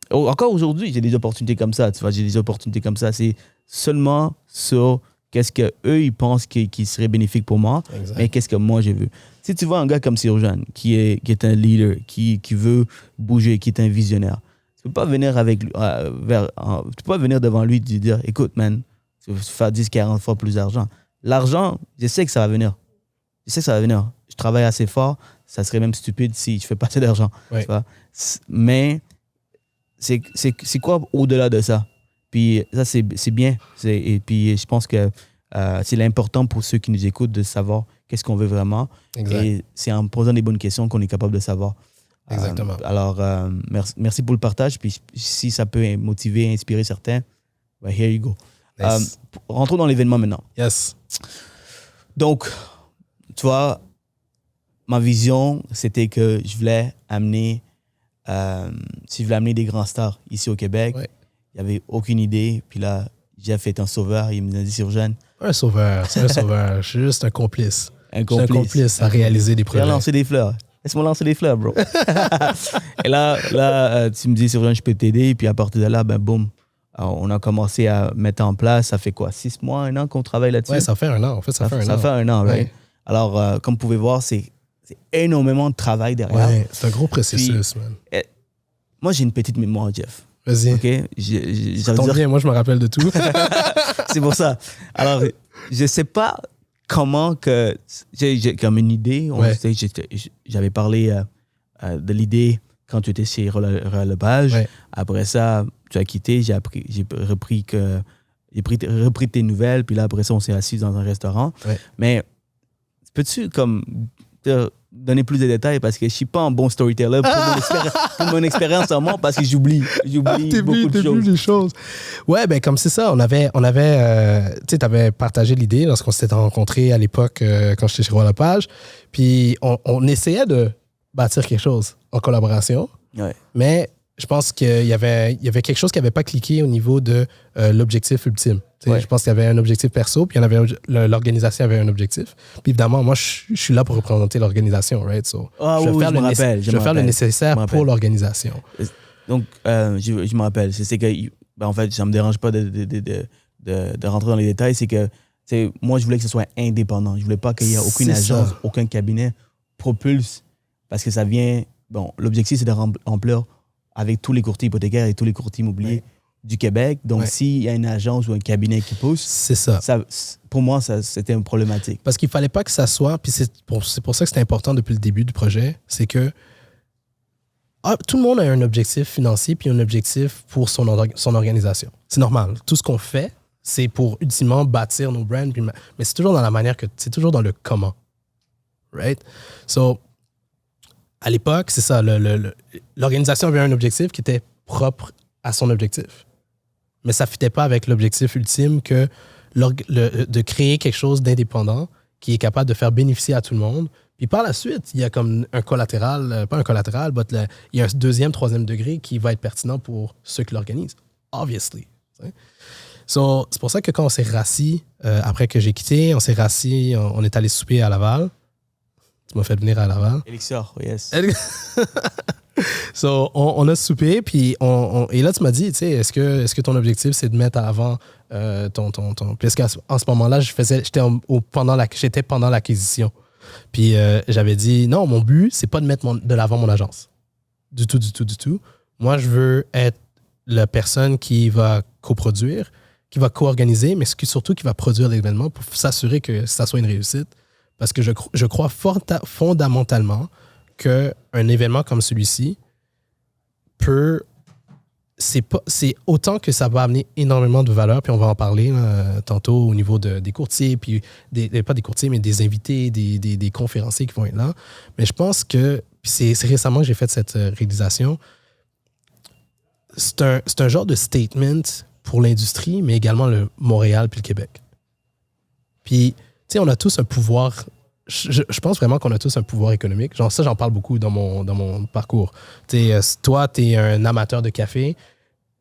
encore aujourd'hui, j'ai des opportunités comme ça. Tu vois, j'ai des opportunités comme ça. C'est seulement sur qu'est-ce qu'eux, ils pensent qui serait bénéfique pour moi, exact. Mais qu'est-ce que moi je veux. Si tu vois un gars comme Sirojane, qui est un leader, qui veut bouger, qui est un visionnaire, tu ne peux pas venir tu peux pas venir devant lui et lui dire, écoute, man, tu vas faire 10, 40 fois plus d'argent. L'argent, je sais que ça va venir. Je travaille assez fort. Ça serait même stupide si je fais pas assez d'argent. Tu vois? Mais c'est quoi au-delà de ça? Puis ça, c'est bien. Et puis je pense que c'est l'important pour ceux qui nous écoutent de savoir qu'est-ce qu'on veut vraiment. Exact. Et c'est en posant des bonnes questions qu'on est capable de savoir. Exactement. Alors, merci pour le partage. Puis si ça peut motiver, inspirer certains, here you go. Nice. Rentrons dans l'événement maintenant. Yes. Donc, tu vois, ma vision, c'était que je voulais amener des grands stars ici au Québec. Ouais. Il n'y avait aucune idée. Puis là, Jeff est un sauveur. Il me dit, Sirojane. C'est un sauveur. Je suis juste un complice. Un complice à réaliser des projets. Lancer des fleurs. Laisse-moi lancer des fleurs, bro. Et là, tu me dis, Sirojane, je peux t'aider. Puis à partir de là, ben boum. Alors, on a commencé à mettre en place. Ça fait quoi? 6 mois, 1 an qu'on travaille là-dessus? Oui, ça fait 1 an. En fait, ça fait 1 an. Ça fait 1 an, right? Ouais. Alors, comme vous pouvez voir, c'est énormément de travail derrière. Ouais, c'est un gros processus, man. Moi, j'ai une petite mémoire, Jeff. Vas-y. OK? Ça tombe bien, moi, je me rappelle de tout. C'est pour ça. Alors, je sais pas comment que... J'ai comme une idée. J'avais parlé de l'idée quand tu étais chez Relevage. Ouais. Après ça, tu as quitté. J'ai repris tes nouvelles. Puis là, après ça, on s'est assis dans un restaurant. Ouais. Mais peux-tu comme donner plus de détails parce que je suis pas un bon storyteller pour mon expérience en moi parce que j'oublie beaucoup de choses. Ouais, ben comme c'est ça, on avait tu sais, t'avais partagé l'idée lorsqu'on s'était rencontrés à l'époque quand j'étais chez Roi Lepage, puis on essayait de bâtir quelque chose en collaboration, mais je pense qu'il y avait quelque chose qui n'avait pas cliqué au niveau de l'objectif ultime. Je pense qu'il y avait un objectif perso, puis l'organisation avait un objectif. Puis évidemment, moi, je suis là pour représenter l'organisation, right? So, je vais faire le nécessaire pour l'organisation. Donc, je me rappelle. C'est que, en fait, ça ne me dérange pas de rentrer dans les détails. C'est que moi, je voulais que ce soit indépendant. Je ne voulais pas qu'il y ait aucune agence, aucun cabinet propulse, parce que ça vient... Bon, l'objectif, c'est de remplir avec tous les courtiers hypothécaires et tous les courtiers immobiliers du Québec. Donc, s'il y a une agence ou un cabinet qui pousse, c'est ça. Pour moi, c'était une problématique. Parce qu'il ne fallait pas que ça soit, puis c'est pour ça que c'était important depuis le début du projet, c'est que tout le monde a un objectif financier puis un objectif pour son organisation. C'est normal. Tout ce qu'on fait, c'est pour ultimement bâtir nos brands, mais c'est toujours dans la manière que, c'est toujours dans le comment. Right? So, à l'époque, c'est ça, l'organisation avait un objectif qui était propre à son objectif. Mais ça ne fitait pas avec l'objectif ultime de créer quelque chose d'indépendant qui est capable de faire bénéficier à tout le monde. Puis par la suite, il y a comme un collatéral, pas un collatéral, mais il y a un deuxième, troisième degré qui va être pertinent pour ceux qui l'organisent. Obviously. So, c'est pour ça que quand on s'est rassis, après que j'ai quitté, on s'est rassis, on est allé souper à Laval. Tu m'as fait venir à Laval. Elixir, yes. So, on a soupé, puis et là, tu m'as dit, tu sais, est-ce que ton objectif, c'est de mettre à l'avant ton... Parce qu'en ce moment-là, j'étais pendant l'acquisition. Puis j'avais dit, non, mon but, c'est pas de mettre de l'avant mon agence. Du tout. Moi, je veux être la personne qui va coproduire, qui va co-organiser, mais surtout qui va produire l'événement pour s'assurer que ça soit une réussite. Parce que je crois fondamentalement qu'un événement comme celui-ci c'est autant que ça va amener énormément de valeur, puis on va en parler là, tantôt au niveau des courtiers, puis pas des courtiers, mais des invités, des conférenciers qui vont être là. Mais je pense que, puis c'est récemment que j'ai fait cette réalisation, c'est un genre de statement pour l'industrie, mais également le Montréal puis le Québec. Puis, tu sais, on a tous un pouvoir... Je pense vraiment qu'on a tous un pouvoir économique. Genre, ça, j'en parle beaucoup dans mon parcours. Toi, tu es un amateur de café.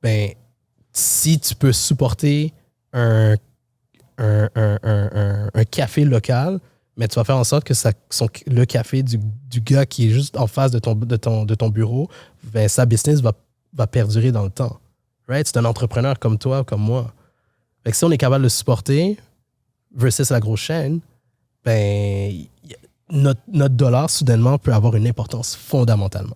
Ben, si tu peux supporter un café local, mais tu vas faire en sorte que le café du gars qui est juste en face de ton bureau, ben, sa business va perdurer dans le temps. Right? C'est un entrepreneur comme toi, comme moi. Fait que si on est capable de le supporter versus la grosse chaîne, ben, notre dollar, soudainement, peut avoir une importance fondamentale.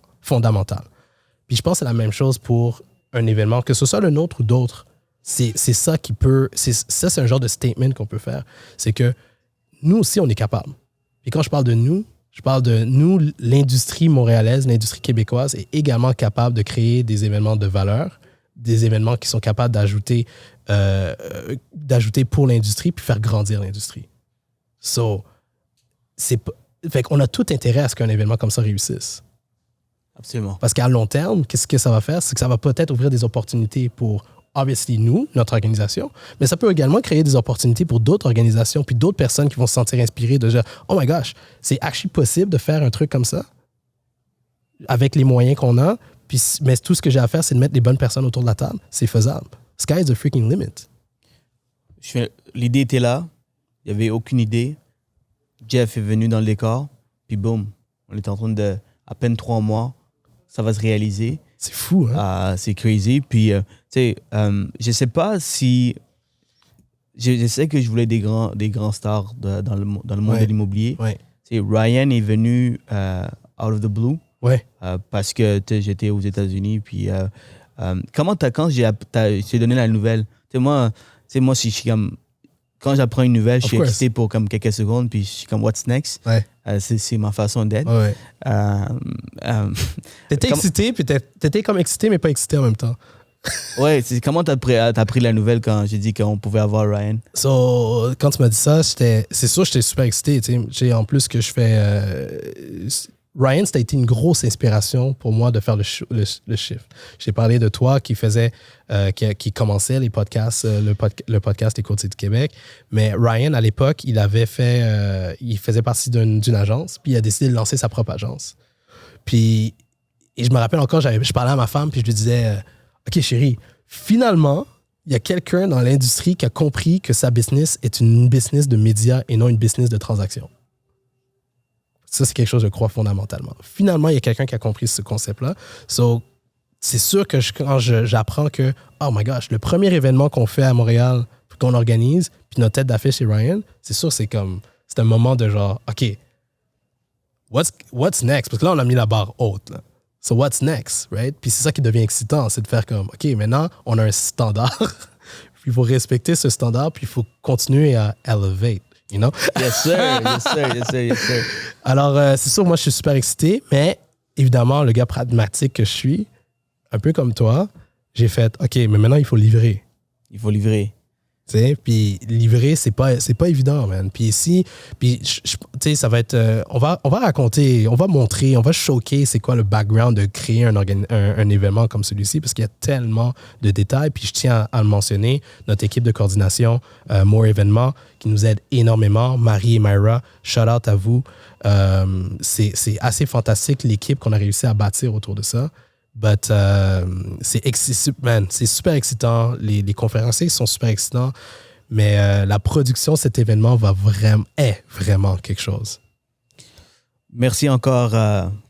Puis je pense que c'est la même chose pour un événement, que ce soit le nôtre ou d'autres. C'est ça qui peut... c'est un genre de statement qu'on peut faire. C'est que nous aussi, on est capable. Et quand je parle de nous, l'industrie montréalaise, l'industrie québécoise est également capable de créer des événements de valeur, des événements qui sont capables d'ajouter pour l'industrie puis faire grandir l'industrie. So, fait qu'on a tout intérêt à ce qu'un événement comme ça réussisse. Absolument. Parce qu'à long terme, qu'est-ce que ça va faire? C'est que ça va peut-être ouvrir des opportunités pour, obviously, nous, notre organisation, mais ça peut également créer des opportunités pour d'autres organisations puis d'autres personnes qui vont se sentir inspirées de dire « Oh my gosh, c'est actually possible de faire un truc comme ça avec les moyens qu'on a, mais tout ce que j'ai à faire, c'est de mettre les bonnes personnes autour de la table. C'est faisable. Sky is the freaking limit. » L'idée était là. Il n'y avait aucune idée. Jeff est venu dans le décor, puis boum, on est en train de, à peine 3 mois, ça va se réaliser. C'est fou, hein? C'est crazy. Puis, tu sais, je sais pas si... Je sais que je voulais des grands stars dans le monde de l'immobilier. Ouais. Ryan est venu out of the blue. Ouais. Parce que j'étais aux États-Unis. Puis, quand je t'ai donné la nouvelle, moi, si je suis comme... Quand j'apprends une nouvelle, je suis excité pour comme quelques secondes, puis je suis comme « What's next? Ouais. » C'est ma façon d'être. Ouais. T'étais excité, puis t'étais comme excité, mais pas excité en même temps. Ouais, comment t'as pris la nouvelle quand j'ai dit qu'on pouvait avoir Ryan? So, quand tu m'as dit ça, c'est sûr que j'étais super excité. En plus que je fais... Ryan, ça a été une grosse inspiration pour moi de faire le shift. J'ai parlé de toi qui faisait, qui commençait les podcasts, le podcast Les Courtiers de Québec. Mais Ryan, à l'époque, il faisait partie d'une agence, puis il a décidé de lancer sa propre agence. Puis, et je me rappelle encore, je parlais à ma femme, puis je lui disais, OK, chérie, finalement, il y a quelqu'un dans l'industrie qui a compris que sa business est une business de médias et non une business de transactions. Ça, c'est quelque chose que je crois fondamentalement. Finalement, il y a quelqu'un qui a compris ce concept-là. So, c'est sûr que quand j'apprends que, oh my gosh, le premier événement qu'on fait à Montréal, qu'on organise, puis notre tête d'affiche, c'est Ryan, c'est sûr, c'est un moment de genre, OK, what's next? Parce que là, on a mis la barre haute. Là. So, what's next, right? Puis c'est ça qui devient excitant, c'est de faire comme, OK, maintenant, on a un standard. Puis il faut respecter ce standard, puis il faut continuer à elevate. You know? Yes, sir. Yes, sir. Yes, sir. Yes, sir. Alors, c'est sûr, moi, je suis super excité, mais évidemment, le gars pragmatique que je suis, un peu comme toi, j'ai fait, OK, mais maintenant, il faut livrer. Il faut livrer. Tu sais, puis livrer, c'est pas évident, man. Puis ici, tu sais, ça va être... on va raconter, on va montrer, on va choquer c'est quoi le background de créer un événement comme celui-ci, parce qu'il y a tellement de détails. Puis je tiens à le mentionner, notre équipe de coordination, More Événements, qui nous aide énormément. Marie et Myra, shout out à vous. C'est assez fantastique, l'équipe qu'on a réussi à bâtir autour de ça. But c'est super excitant. Les conférenciers sont super excitants. Mais la production de cet événement est vraiment quelque chose. Merci encore,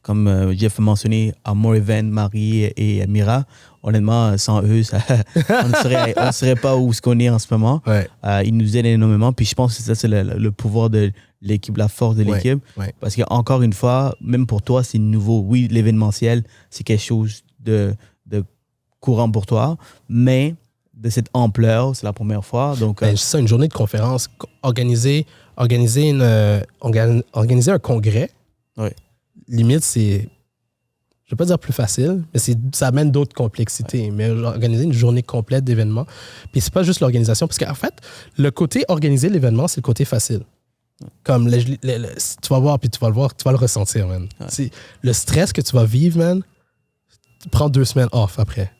comme Jeff a mentionné, à More Event, Marie et Mira. Honnêtement, sans eux, on ne serait pas où ce qu'on est en ce moment. Ouais. Ils nous aident énormément. Puis je pense que ça, c'est le pouvoir de l'équipe, la force de l'équipe. Ouais. Parce qu'encore une fois, même pour toi, c'est nouveau. Oui, l'événementiel, c'est quelque chose de courant pour toi. Mais de cette ampleur, c'est la première fois. Donc, c'est ça, une journée de conférence. Organiser un congrès, ouais. Limite, c'est... Je ne vais pas dire plus facile, mais ça amène d'autres complexités. Ouais. Mais organiser une journée complète d'événements, puis c'est pas juste l'organisation, parce qu'en fait, le côté organiser l'événement, c'est le côté facile. Comme tu vas voir, puis tu vas le voir, tu vas le ressentir, man. Ouais. Le stress que tu vas vivre, man, prends 2 semaines off après.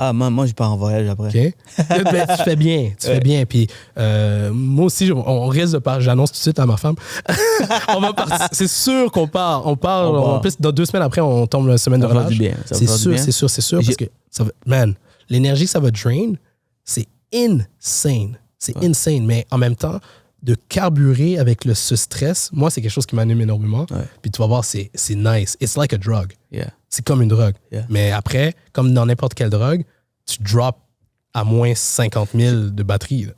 Ah, moi, je pars en voyage après. OK. Ben, tu fais bien. Puis moi aussi, on risque de partir. J'annonce tout de suite à ma femme. On va partir. C'est sûr qu'on part. On part. En plus, dans 2 semaines après, on tombe la semaine de relâche. C'est sûr. Parce que, man, l'énergie que ça va drain, c'est insane. C'est insane. Mais en même temps, de carburer avec ce stress, moi, c'est quelque chose qui m'anime énormément. Ouais. Puis tu vas voir, c'est nice. It's like a drug. Yeah. C'est comme une drogue. Yeah. Mais après, comme dans n'importe quelle drogue, tu drops à moins 50 000 de batterie. Là.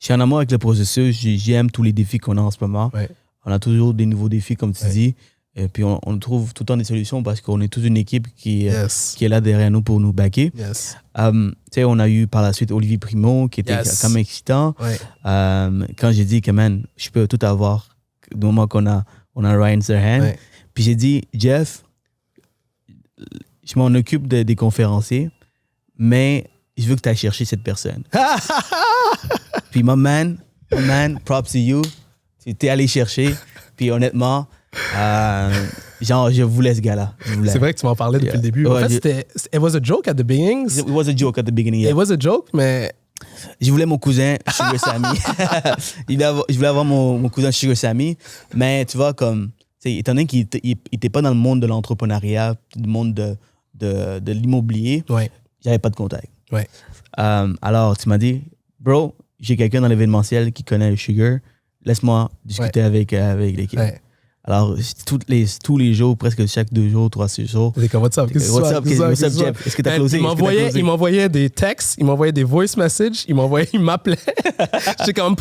Je suis en amour avec le processus. J'aime tous les défis qu'on a en ce moment. Ouais. On a toujours des nouveaux défis, comme tu dis. Et puis, on trouve tout le temps des solutions parce qu'on est toute une équipe qui est là derrière nous pour nous backer. Yes. Tu sais, on a eu par la suite Olivier Primo, qui était quand même excitant. Ouais. Quand j'ai dit que, man, je peux tout avoir du moment qu'on a Ryan Serhan. Ouais. Puis j'ai dit, Jeff, je m'en occupe des conférenciers, mais je veux que tu ailles chercher cette personne. Puis, my man, props to you. Tu t'es allé chercher. Puis honnêtement, je voulais ce gars-là. C'est vrai que tu m'en parlais depuis le début. En fait, it was a joke at the beginning. It was a joke at the beginning, yeah. It was a joke, mais... Je voulais mon cousin, Sugar Sammy. Je voulais avoir mon cousin Sugar Sammy. Mais tu vois, comme... Étant donné qu'il n'était pas dans le monde de l'entrepreneuriat, le monde de l'immobilier, j'avais pas de contact. Ouais. Alors, tu m'as dit, bro, j'ai quelqu'un dans l'événementiel qui connaît le Sugar. Laisse-moi discuter avec l'équipe. Ouais. Alors, tous les jours, presque chaque 2 jours, 3 jours. C'est comme WhatsApp. What's up, Jeff? Est-ce que tu as closé? Il m'envoyait des textes, il m'envoyait des voice messages, il m'appelait. J'étais comme, I'm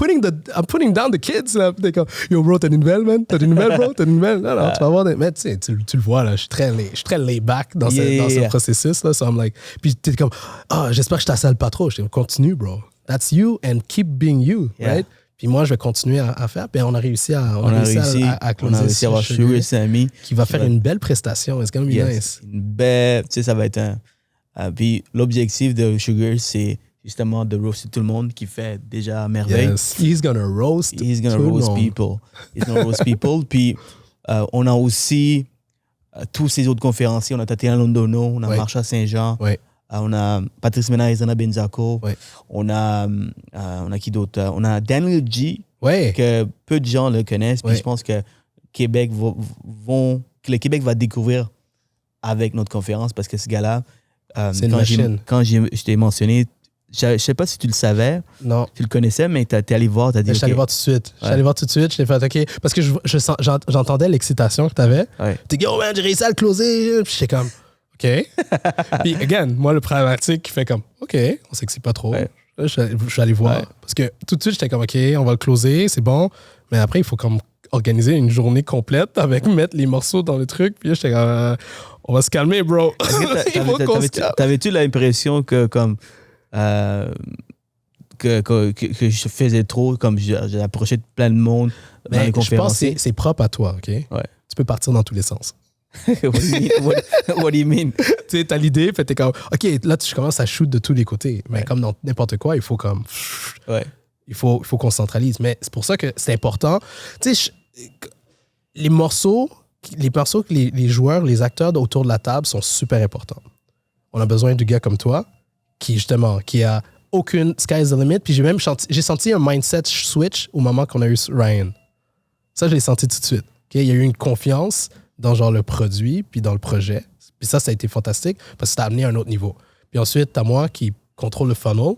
putting down the kids. Là. Comme, yo, bro, t'as des nouvelles, man? T'as des nouvelles, bro? T'as des nouvelles? Non, tu vas avoir des... Mais tu sais, tu le vois, là, je suis très lay back dans ce processus. Là, so I'm like... Puis t'es comme, j'espère que je t'assale pas trop. Je dis, continue, bro. That's you and keep being you, right? Puis moi, je vais continuer à faire. Puis on a réussi à closer. On a réussi à avoir Sugar Sammy. Qui va faire une belle prestation. It's gonna be nice. Une belle... Tu sais, ça va être Puis l'objectif de Sugar, c'est justement de roaster tout le monde, qui fait déjà merveille. Yes, he's gonna roast He's gonna tout le roast monde. people. He's gonna roast people. Puis on a aussi tous ces autres conférenciers. On a Tatiana Londono, on a Ouais. Marsha Saint-Jean, Ouais. on a Patrice Mena et Zana Benzaco. Ouais. On a qui d'autre? On a Daniel G, Ouais. que peu de gens le connaissent. Puis Ouais. je pense que que le Québec va découvrir avec notre conférence, parce que ce gars-là, C'est une machine. quand je t'ai mentionné, je sais pas si tu le savais, Non. tu le connaissais, mais t'es allé voir, t'as dit Je suis allé OK. voir tout de suite. Je Ouais. suis allé voir tout de suite. Je l'ai fait, OK. Parce que j'entendais l'excitation que tu avais. Ouais. T'es dit, oh man, j'ai réussi à le closer. Puis j'étais comme, OK. Puis, again, moi, le pragmatique qui fait comme, OK, on s'excite pas trop. Ouais. Là, je suis allé voir. Ouais. Parce que tout de suite, j'étais comme, OK, on va le closer, c'est bon. Mais après, il faut comme organiser une journée complète avec mettre les morceaux dans le truc. Puis là, j'étais comme, on va se calmer, bro. Est-ce que Il faut qu'on se calme. t'avais-tu l'impression que comme que je faisais trop, comme j'approchais de plein de monde dans Mais les je pense que conférenciers? c'est propre à toi, OK? Ouais. Tu peux partir dans tous les sens. What do you mean? What do you mean? Tu sais, t'as l'idée, puis t'es comme, OK, là, tu commences à shoot de tous les côtés. Mais Ouais. comme dans n'importe quoi, il faut comme, Ouais. il faut qu'on se centralise. Mais c'est pour ça que c'est important. Tu sais, les morceaux que les joueurs, les acteurs autour de la table sont super importants. On a besoin de gars comme toi, qui a aucune sky's the limit. Puis j'ai senti un mindset switch au moment qu'on a eu Ryan. Ça, je l'ai senti tout de suite. OK? Il y a eu une confiance dans genre le produit, puis dans le projet. Puis ça a été fantastique parce que ça a amené à un autre niveau. Puis ensuite, t'as moi qui contrôle le funnel.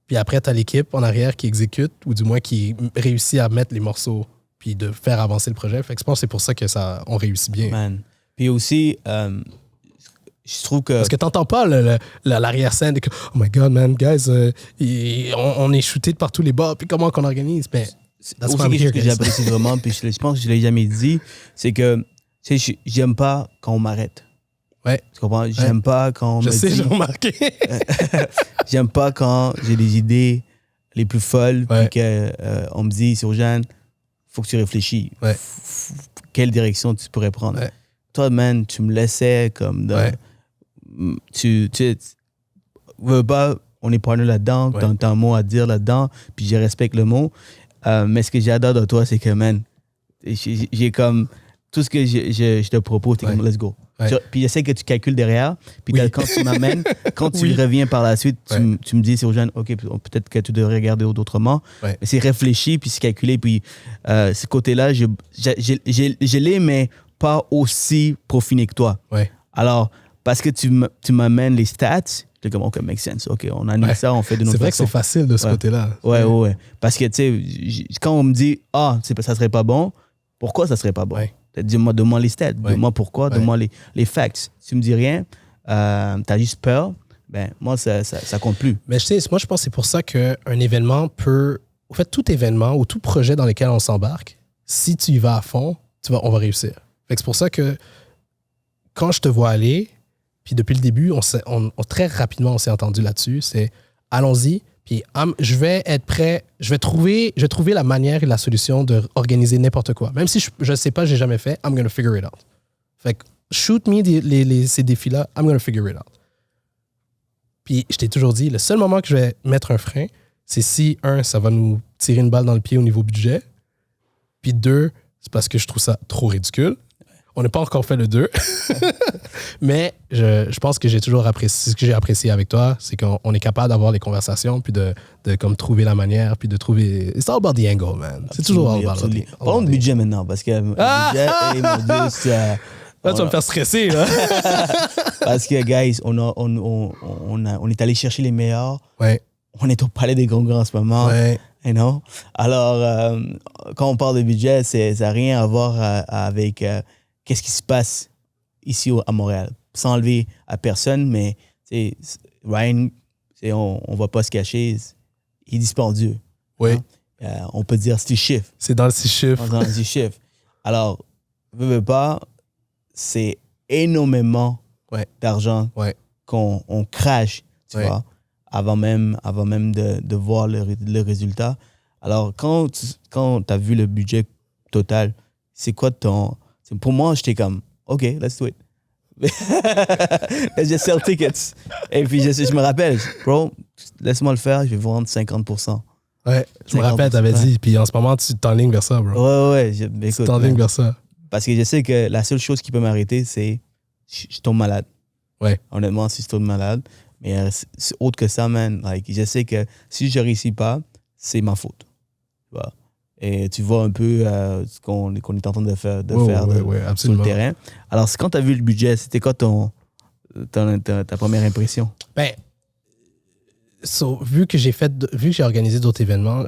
Puis après, t'as l'équipe en arrière qui exécute, ou du moins qui réussit à mettre les morceaux, puis de faire avancer le projet. Fait que je pense que c'est pour ça que on réussit bien. Man. Puis aussi, je trouve que... Parce que t'entends pas l'arrière-scène de que, oh my God, man, guys, on est shooté de partout les bords, puis comment qu'on organise? Mais that's aussi why I'm quelque here, chose que guys. j'apprécie vraiment, puis je pense que je l'ai jamais dit, c'est que tu sais, j'aime pas quand on m'arrête. Ouais. Tu comprends? J'aime pas quand on Je me sais, dit... j'ai remarqué. J'aime pas quand j'ai des idées les plus folles, Ouais. puis qu'on me dit, Surjane, faut que tu réfléchis. Ouais. Quelle direction tu pourrais prendre? Ouais. Toi, man, tu me laissais comme dans... Ouais. Tu veux pas, on est partner là-dedans, Ouais. t'as un mot à dire là-dedans, puis je respecte le mot. Mais ce que j'adore de toi, c'est que, man, j'ai comme... Tout ce que je te propose, t'es Ouais. comme, let's go. Ouais. Puis j'essaie que tu calcules derrière, puis Oui. quand tu m'amènes, quand tu Oui. reviens par la suite, tu, Ouais. tu me dis, c'est aux jeunes, OK, peut-être que tu devrais regarder autrement. Ouais. Mais c'est réfléchi, puis c'est calculé, puis ce côté-là, je l'ai, mais pas aussi peaufiné que toi. Ouais. Alors, parce que tu m'amènes les stats, j'étais comme, OK, make sense. OK, on annule Ouais. ça, on fait de notre C'est vrai que façon. c'est facile de ce Ouais. côté-là. Ouais. Parce que, tu sais, quand on me dit, ça serait pas bon, pourquoi ça serait pas bon? Ouais. Dis-moi les stats, Ouais. dis-moi pourquoi, Ouais. dis-moi les facts. Si tu me dis rien, t'as juste peur, ben moi, ça compte plus. Mais je sais, moi, je pense que c'est pour ça qu'un événement peut... En fait, tout événement ou tout projet dans lequel on s'embarque, si tu y vas à fond, on va réussir. Fait que c'est pour ça que quand je te vois aller, puis depuis le début, très rapidement, on s'est entendu là-dessus, c'est allons-y, puis je vais être prêt, je vais trouver la manière et la solution d'organiser n'importe quoi. Même si je ne sais pas, je n'ai jamais fait, I'm going to figure it out. Fait que shoot me ces défis-là, I'm going to figure it out. Puis je t'ai toujours dit, le seul moment que je vais mettre un frein, c'est si, ça va nous tirer une balle dans le pied au niveau budget, puis 2, c'est parce que je trouve ça trop ridicule. On n'a pas encore fait le 2. Mais je pense que j'ai toujours apprécié, ce que j'ai apprécié avec toi, c'est qu'on est capable d'avoir les conversations, puis de comme trouver la manière, puis de trouver... It's all about the angle, man. C'est toujours all about the angle. Parlons de budget maintenant, parce que le budget, mon Dieu, ça... Là, tu vas me faire stresser, là. Parce que, guys, on est allé chercher les meilleurs. Ouais. On est au Palais des Congrès en ce moment. Ouais. You know? Alors, quand on parle de budget, ça n'a rien à voir avec qu'est-ce qui se passe ici à Montréal. Sans enlever à personne, mais Ryan, on ne va pas se cacher, il est dispendieux. Oui. Hein? On peut dire 6 chiffres. C'est dans le 6 chiffres. Dans les 6 chiffres. Alors, veux pas, c'est énormément Ouais. d'argent Ouais. qu'on crache, tu Ouais. vois, avant même de voir le résultat. Alors, quand tu as vu le budget total, c'est quoi pour moi, j'étais comme, OK, let's do it. J'ai sell tickets. Et puis, je me rappelle, bro, laisse-moi le faire, je vais vous rendre 50%. Ouais, je me rappelle, t'avais dit, puis en ce moment, tu t'enlignes vers ça, bro. Ouais. Tu t'enlignes vers ça. Parce que je sais que la seule chose qui peut m'arrêter, c'est je tombe malade. Ouais. Honnêtement, si je tombe malade. Mais c'est autre que ça, man. Like, je sais que si je ne réussis pas, c'est ma faute. Tu vois? Et tu vois un peu ce qu'on est en train de faire, sur le terrain. Alors, quand tu as vu le budget, c'était quoi ta première impression? Ben, vu que j'ai organisé d'autres événements,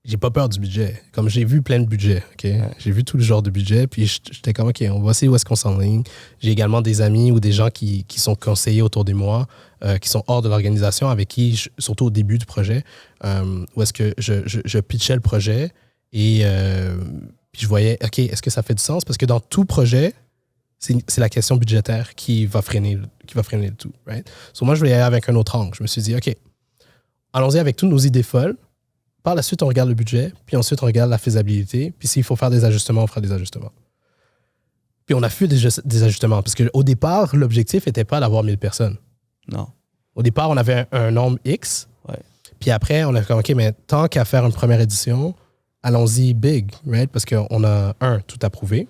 j'ai pas peur du budget. Comme j'ai vu plein de budgets, OK? Ouais. J'ai vu tout le genre de budget, puis j'étais comme, OK, on va essayer où est-ce qu'on s'enligne. J'ai également des amis ou des gens qui sont conseillers autour de moi, qui sont hors de l'organisation, avec qui, surtout au début du projet, où est-ce que je pitchais le projet et puis je voyais, OK, est-ce que ça fait du sens? Parce que dans tout projet, c'est la question budgétaire qui va freiner le tout, right? So moi, je voulais y aller avec un autre angle. Je me suis dit, OK, allons-y avec toutes nos idées folles. Par la suite, on regarde le budget, puis ensuite, on regarde la faisabilité. Puis s'il faut faire des ajustements, on fera des ajustements. Puis on a fait des ajustements, parce qu'au départ, l'objectif n'était pas d'avoir 1000 personnes. Non. Au départ, on avait un nombre X. Ouais. Puis après, on a dit, OK, mais tant qu'à faire une première édition, allons-y big, right? Parce qu'on a, tout approuvé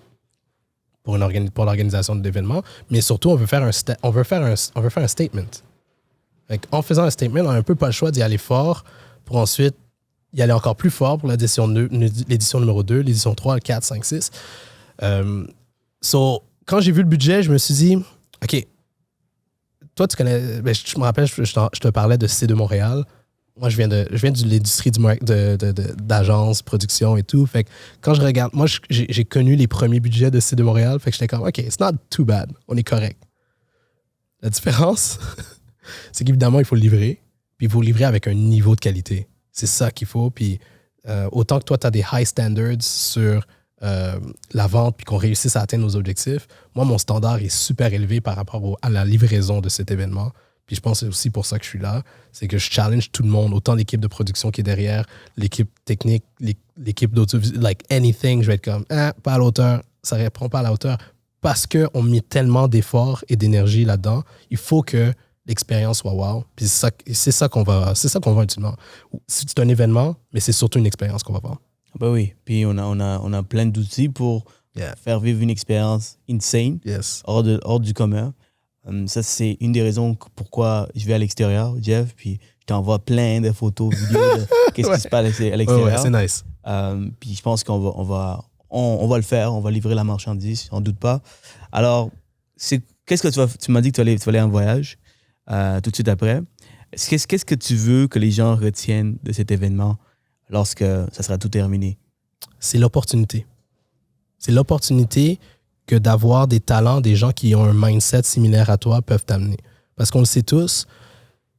pour l'organisation de l'événement, mais surtout, on veut faire un statement. En faisant un statement, on n'a un peu pas le choix d'y aller fort pour ensuite y aller encore plus fort pour l'édition numéro 2, l'édition 3, 4, 5, 6. Quand j'ai vu le budget, je me suis dit, OK, toi, tu connais, je me rappelle, je te parlais de C2 Montréal. Moi, je viens de l'industrie d'agence, production et tout. Fait que quand je regarde, moi, j'ai connu les premiers budgets de C2 Montréal. Fait que j'étais comme, OK, it's not too bad. On est correct. La différence, c'est qu'évidemment, il faut le livrer. Puis il faut le livrer avec un niveau de qualité. C'est ça qu'il faut. Puis autant que toi, tu as des high standards sur la vente puis qu'on réussisse à atteindre nos objectifs, moi, mon standard est super élevé par rapport à la livraison de cet événement. Puis je pense que c'est aussi pour ça que je suis là. C'est que je challenge tout le monde, autant l'équipe de production qui est derrière, l'équipe technique, l'équipe d'autovisuel, like anything. Je vais être comme, pas à la hauteur, ça répond pas à la hauteur. Parce qu'on met tellement d'efforts et d'énergie là-dedans, il faut que l'expérience soit wow. Puis c'est ça qu'on va ultimement. C'est un événement, mais c'est surtout une expérience qu'on va voir. Ben oui. Puis on a plein d'outils pour faire vivre une expérience insane, hors du commun. Ça, c'est une des raisons pourquoi je vais à l'extérieur, Jeff. Puis je t'envoie plein de photos, vidéos de qu'est-ce qui se passe à l'extérieur. Ouais, c'est nice. Puis je pense qu'on va le faire. On va livrer la marchandise, j'en doute pas. Alors, qu'est-ce que tu m'as dit que tu allais aller en voyage tout de suite après. Qu'est-ce que tu veux que les gens retiennent de cet événement lorsque ça sera tout terminé? C'est l'opportunité. C'est l'opportunité que d'avoir des talents, des gens qui ont un mindset similaire à toi peuvent t'amener. Parce qu'on le sait tous,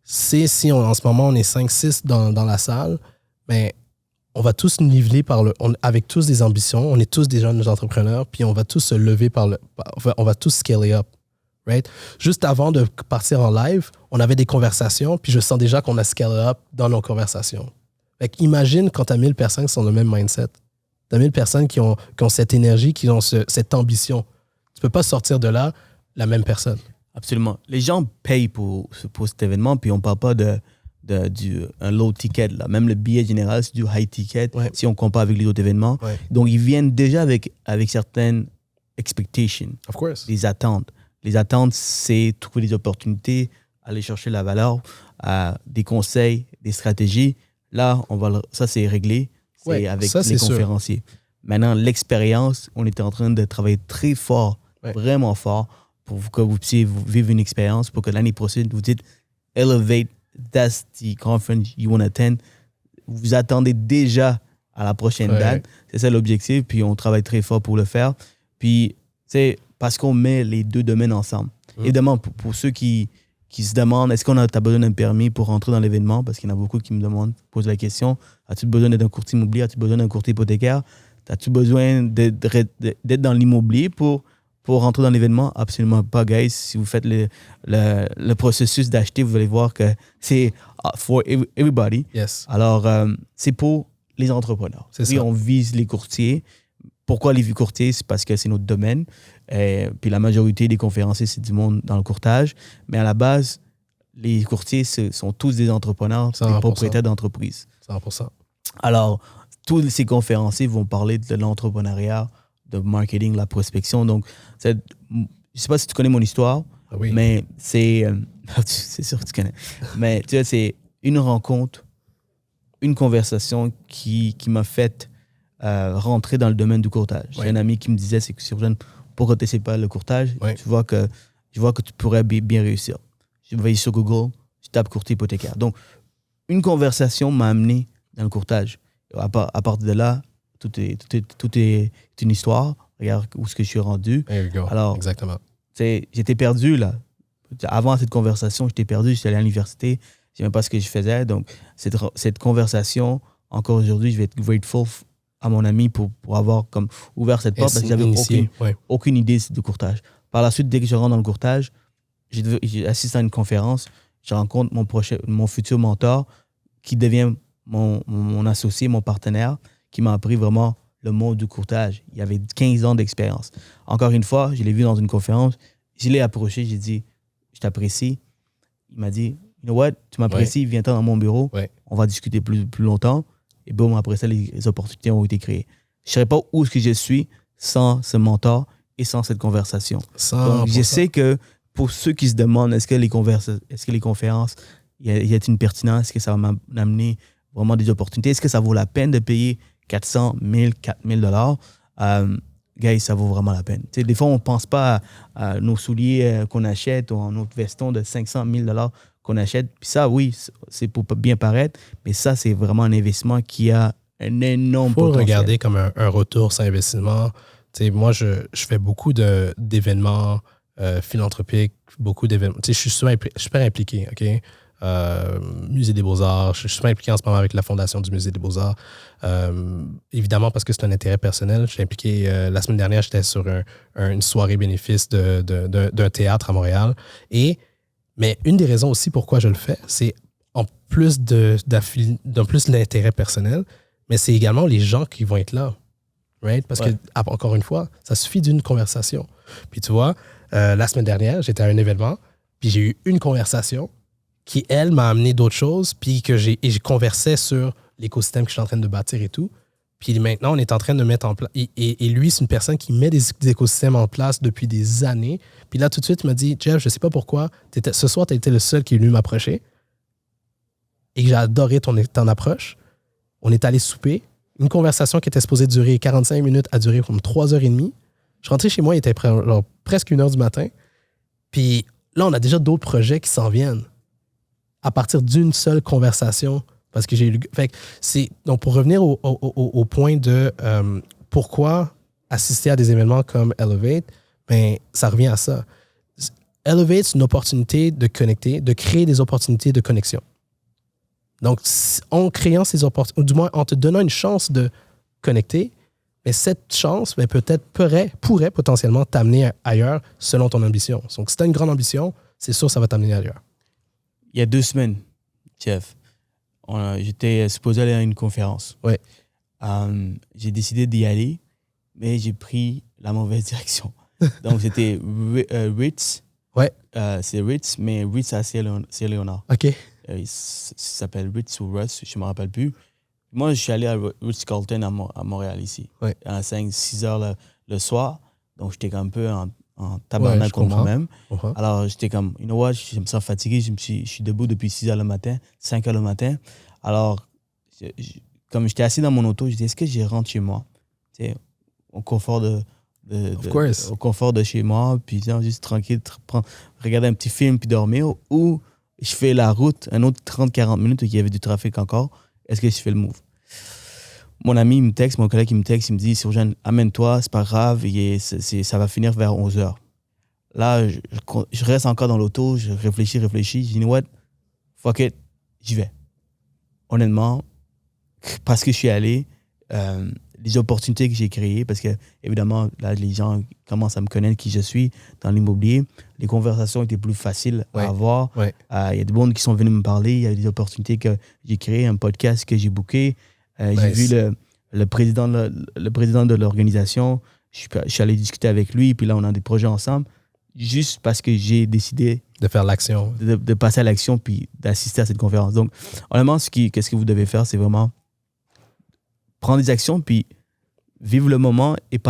en ce moment on est 5-6 dans la salle, mais on va tous nous niveler avec tous des ambitions, on est tous des jeunes entrepreneurs, puis on va tous se lever on va tous scaler up. Right? Juste avant de partir en live, on avait des conversations, puis je sens déjà qu'on a scalé up dans nos conversations. Fait qu'imagine quand tu as 1000 personnes qui sont dans le même mindset. Tu as 1000 personnes qui ont cette énergie, qui ont cette ambition. Tu ne peux pas sortir de là la même personne. Absolument. Les gens payent pour cet événement, puis on ne parle pas d'un low ticket. Là. Même le billet général, c'est du high ticket, si on compare avec les autres événements. Ouais. Donc, ils viennent déjà avec certaines expectations. Of course. Des attentes. Les attentes, c'est trouver des opportunités, aller chercher la valeur, des conseils, des stratégies. Là, ça, c'est réglé. C'est avec les conférenciers. Sûr. Maintenant, l'expérience, on était en train de travailler très fort, vraiment fort, pour que vous puissiez vivre une expérience, pour que l'année prochaine, vous dites « Elevate, that's the conference you want to attend ». Vous attendez déjà à la prochaine date. C'est ça l'objectif, puis on travaille très fort pour le faire. Puis, c'est parce qu'on met les deux domaines ensemble. Évidemment, pour ceux qui se demandent, est-ce qu'on a besoin d'un permis pour rentrer dans l'événement? Parce qu'il y en a beaucoup qui me demandent, posent la question, as-tu besoin d'être un courtier immobilier? As-tu besoin d'un courtier hypothécaire? As-tu besoin d'être dans l'immobilier pour rentrer dans l'événement? Absolument pas, guys. Si vous faites le processus d'acheter, vous allez voir que c'est for everybody. Yes. Alors, c'est pour les entrepreneurs. C'est ça. On vise les courtiers, Pourquoi les courtiers? C'est parce que c'est notre domaine. Et puis la majorité des conférenciers, c'est du monde dans le courtage. Mais à la base, les courtiers sont tous des entrepreneurs, des 100%. propriétaires d'entreprises. 100%. Alors, tous ces conférenciers vont parler de l'entrepreneuriat, de marketing, la prospection. Donc, je ne sais pas si tu connais mon histoire, Oui. mais c'est sûr que tu connais. Mais tu vois, c'est une rencontre, une conversation qui m'a fait rentrer dans le domaine du courtage. Oui. J'ai un ami qui me disait, c'est que Surjane, pourquoi tu n'essaies pas le courtage? Oui. Je vois que tu pourrais bien réussir. Je vais sur Google, je tape courtier hypothécaire. Donc, une conversation m'a amené dans le courtage. À partir de là, tout est une histoire. Regarde où est-ce que je suis rendu. There you go. Alors, exactement. j'étais perdu, là. Avant cette conversation, j'étais perdu. J'étais allé à l'université. Je ne savais même pas ce que je faisais. Donc, cette conversation, encore aujourd'hui, je vais être grateful à mon ami pour avoir comme ouvert cette porte parce que j'avais aucune idée de courtage. Par la suite, dès que je rentre dans le courtage, j'assiste à une conférence. Je rencontre mon futur mentor qui devient mon associé, mon partenaire, qui m'a appris vraiment le monde du courtage. Il avait 15 ans d'expérience. Encore une fois, je l'ai vu dans une conférence. Je l'ai approché, j'ai dit, je t'apprécie. Il m'a dit, you know what, tu m'apprécies, viens-t'en dans mon bureau. Ouais. On va discuter plus longtemps. Et boum, après ça, les opportunités ont été créées. Je ne saurais pas où est-ce que je suis sans ce mentor et sans cette conversation. 100%. Donc, je sais que pour ceux qui se demandent, est-ce que les conférences, il y a une pertinence, est-ce que ça va m'amener vraiment des opportunités, est-ce que ça vaut la peine de payer 400, 1000, 4000 $? Guys, ça vaut vraiment la peine. Tu sais, des fois, on ne pense pas à nos souliers qu'on achète ou à notre veston de 500 000 $ qu'on achète. Puis ça, oui, c'est pour bien paraître, mais ça, c'est vraiment un investissement qui a un énorme potentiel. Il faut regarder comme un retour sur investissement. Tu sais, moi, je fais beaucoup d'événements philanthropiques, beaucoup d'événements. Tu sais, je suis super impliqué, OK? Musée des Beaux-Arts, je suis super impliqué en ce moment avec la fondation du Musée des Beaux-Arts. Évidemment, parce que c'est un intérêt personnel. Je suis impliqué, la semaine dernière, j'étais sur une soirée bénéfice d'un théâtre à Montréal. Mais une des raisons aussi pourquoi je le fais, c'est en plus de l'intérêt personnel, mais c'est également les gens qui vont être là. Right? Parce que, encore une fois, ça suffit d'une conversation. Puis tu vois, la semaine dernière, j'étais à un événement, puis j'ai eu une conversation qui, elle, m'a amené d'autres choses, puis j'ai conversé sur l'écosystème que je suis en train de bâtir et tout. Puis maintenant, on est en train de mettre en place... Et lui, c'est une personne qui met des écosystèmes en place depuis des années. Puis là, tout de suite, il m'a dit, Jeff, je ne sais pas pourquoi, ce soir, tu as été le seul qui est venu m'approcher. Et j'ai adoré ton approche. On est allé souper. Une conversation qui était supposée durer 45 minutes a duré comme 3h30. Je suis rentré chez moi, il était presque 1h du matin. Puis là, on a déjà d'autres projets qui s'en viennent à partir d'une seule conversation. Parce que j'ai eu... Donc, pour revenir au point de pourquoi assister à des événements comme Elevate, ben, ça revient à ça. Elevate, c'est une opportunité de connecter, de créer des opportunités de connexion. Donc, en créant ces opportunités, ou du moins en te donnant une chance de connecter, mais cette chance ben, pourrait potentiellement t'amener ailleurs selon ton ambition. Donc, si tu as une grande ambition, c'est sûr que ça va t'amener ailleurs. Il y a 2 semaines, Jeff, j'étais supposé aller à une conférence. Ouais. J'ai décidé d'y aller, mais j'ai pris la mauvaise direction. Donc, c'était Ritz. Ouais. C'est Ritz, mais Ritz à Saint-Léonard. OK. Il s'appelle Ritz ou Russ, je ne me rappelle plus. Moi, je suis allé à Ritz-Carlton à Montréal ici. Ouais. À 5-6 heures le soir. Donc, j'étais un peu en tabarnak contre moi-même. Alors, j'étais comme, you know what, je me sens fatigué. Je suis debout depuis 6 heures le matin, 5 heures le matin. Alors, comme j'étais assis dans mon auto, je dis, est-ce que je rentre chez moi? Tu sais, au confort au confort de chez moi, puis juste tranquille, regarder un petit film puis dormir, ou je fais la route, un autre 30-40 minutes où il y avait du trafic encore. Est-ce que je fais le move? Mon ami me texte, mon collègue il me texte, il me dit, Surjane, amène-toi, c'est pas grave, ça va finir vers 11h. Là, je reste encore dans l'auto, je réfléchis, je dis, you know what, fuck it, j'y vais. Honnêtement, parce que je suis allé, les opportunités que j'ai créées, parce que évidemment, là, les gens commencent à me connaître qui je suis dans l'immobilier, les conversations étaient plus faciles à avoir. Ouais. Il y a des mondes qui sont venus me parler, il y a des opportunités que j'ai créées, un podcast que j'ai booké. J'ai vu le président de l'organisation. Je suis allé discuter avec lui, puis là, on a des projets ensemble, juste parce que j'ai décidé De faire l'action. de passer à l'action puis d'assister à cette conférence. Donc, honnêtement, qu'est-ce que vous devez faire, c'est vraiment prendre des actions puis vivre le moment et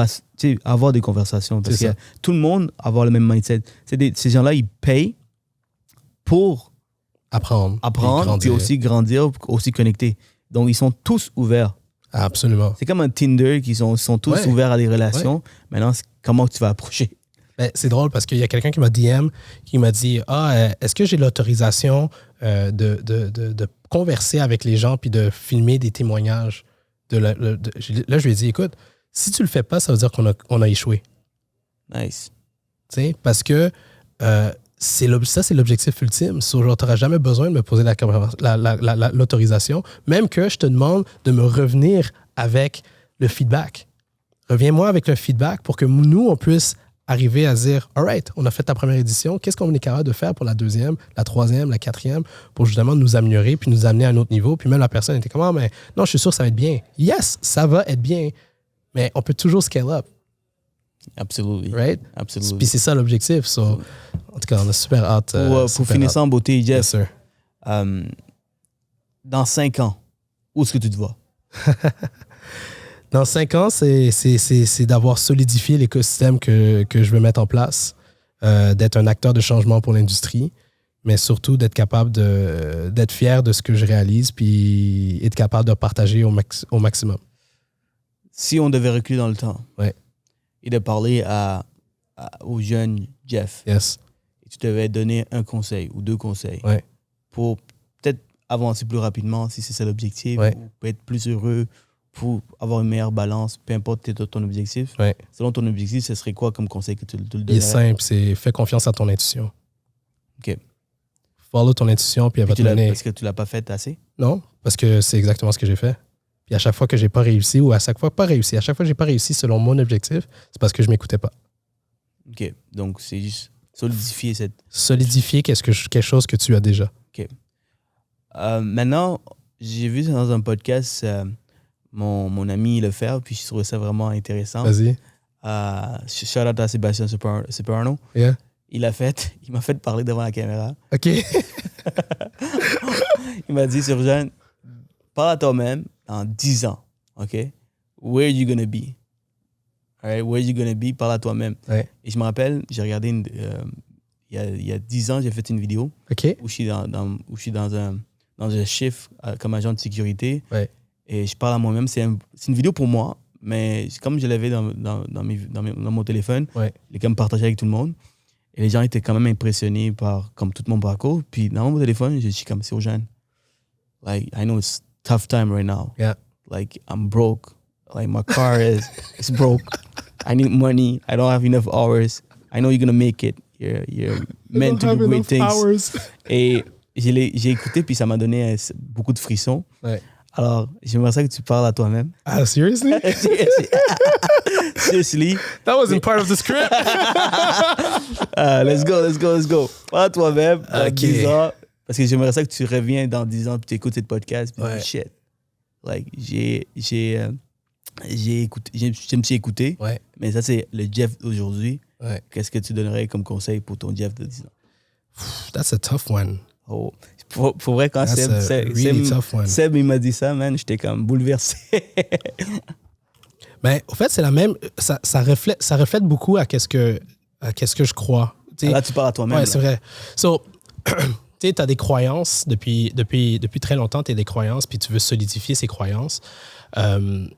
avoir des conversations. Parce que tout le monde avoir le même mindset. Ces gens-là, ils payent pour apprendre puis aussi grandir, aussi connecter. Donc, ils sont tous ouverts. Absolument. C'est comme un Tinder qui sont tous ouverts à des relations. Maintenant, comment tu vas approcher? Ben, c'est drôle parce qu'il y a quelqu'un qui m'a DM, qui m'a dit est-ce que j'ai l'autorisation de converser avec les gens puis de filmer des témoignages? Là, je lui ai dit écoute, si tu le fais pas, ça veut dire qu'on a échoué. Nice. Tu sais, parce que c'est l'objectif ultime. Tu n'auras jamais besoin de me poser l'autorisation, même que je te demande de me revenir avec le feedback. Reviens-moi avec le feedback pour que nous, on puisse arriver à dire, all right, on a fait ta première édition, qu'est-ce qu'on est capable de faire pour la deuxième, la troisième, la quatrième, pour justement nous améliorer puis nous amener à un autre niveau. Puis même la personne était comme, mais non, je suis sûr que ça va être bien. Yes, ça va être bien, mais on peut toujours scale up. Absolutely. Right? Absolutely. Puis c'est ça l'objectif. So, en tout cas, on a super hâte. Pour finir ça en beauté, Jeff, yes, sir. Dans 5 ans, où est-ce que tu te vois? Dans 5 ans, c'est d'avoir solidifié l'écosystème que je veux mettre en place, d'être un acteur de changement pour l'industrie, mais surtout d'être capable d'être fier de ce que je réalise puis être capable de partager au maximum. Si on devait reculer dans le temps et de parler au jeune Jeff, yes. et tu devais donner un conseil ou 2 conseils pour peut-être avancer plus rapidement, si c'est ça l'objectif, ou pour être plus heureux, pour avoir une meilleure balance, peu importe ton objectif. Selon ton objectif, ce serait quoi comme conseil que tu le donnerais? Il est simple, c'est fais confiance à ton intuition. OK. Follow ton intuition, puis elle va te donner... Parce que tu ne l'as pas fait assez? Non, parce que c'est exactement ce que j'ai fait. Puis à chaque fois que j'ai pas réussi, ou à chaque fois pas réussi, à chaque fois que j'ai pas réussi selon mon objectif, c'est parce que je m'écoutais pas. OK. Donc, c'est juste solidifier cette... Solidifier quelque chose que tu as déjà. OK. Maintenant, j'ai vu dans un podcast mon ami le faire, puis je trouvais ça vraiment intéressant. Vas-y. Shout out à Sébastien Soprano. Yeah. Il m'a fait parler devant la caméra. OK. Il m'a dit, Surjan, parle à toi-même dans 10 ans. OK? Where are you going to be? All right? Where are you going to be? Parle à toi-même. Ouais. Et je me rappelle, j'ai regardé, il y a 10 ans, j'ai fait une vidéo où je suis dans un chiffre comme agent de sécurité. Ouais. Et je parle à moi-même. C'est une vidéo pour moi, mais comme je l'avais dans mon téléphone, je l'ai quand même partagé avec tout le monde. Et les gens étaient quand même impressionnés par comme tout mon parcours. Puis dans mon téléphone, je suis comme, c'est aux jeunes. Like, I know it's tough time right now. Yeah. Like, I'm broke. Like, my car is broke. I need money. I don't have enough hours. I know you're going to make it. You're meant to do great things. Hours. Et j'ai écouté, puis ça m'a donné beaucoup de frissons. Ouais. Alors, j'aimerais ça que tu parles à toi-même. Ah, seriously? Seriously? That wasn't part of the script. Let's go. Parle à toi-même dans 10 ans. Parce que j'aimerais ça que tu reviens dans 10 ans et tu écoutes cette podcast. Puis shit. Like, je me suis écouté. Ouais. Mais ça, c'est le Jeff d'aujourd'hui. Ouais. Qu'est-ce que tu donnerais comme conseil pour ton Jeff de 10 ans? That's a tough one. Oh. Pour vrai, quand Seb il m'a dit ça, man, j'étais comme bouleversé. Mais au fait, c'est la même. Ça reflète beaucoup à qu'est-ce que je crois. Là, tu parles à toi-même. Ouais, c'est vrai. So, tu as des croyances depuis très longtemps, tu as des croyances, puis tu veux solidifier ces croyances. Je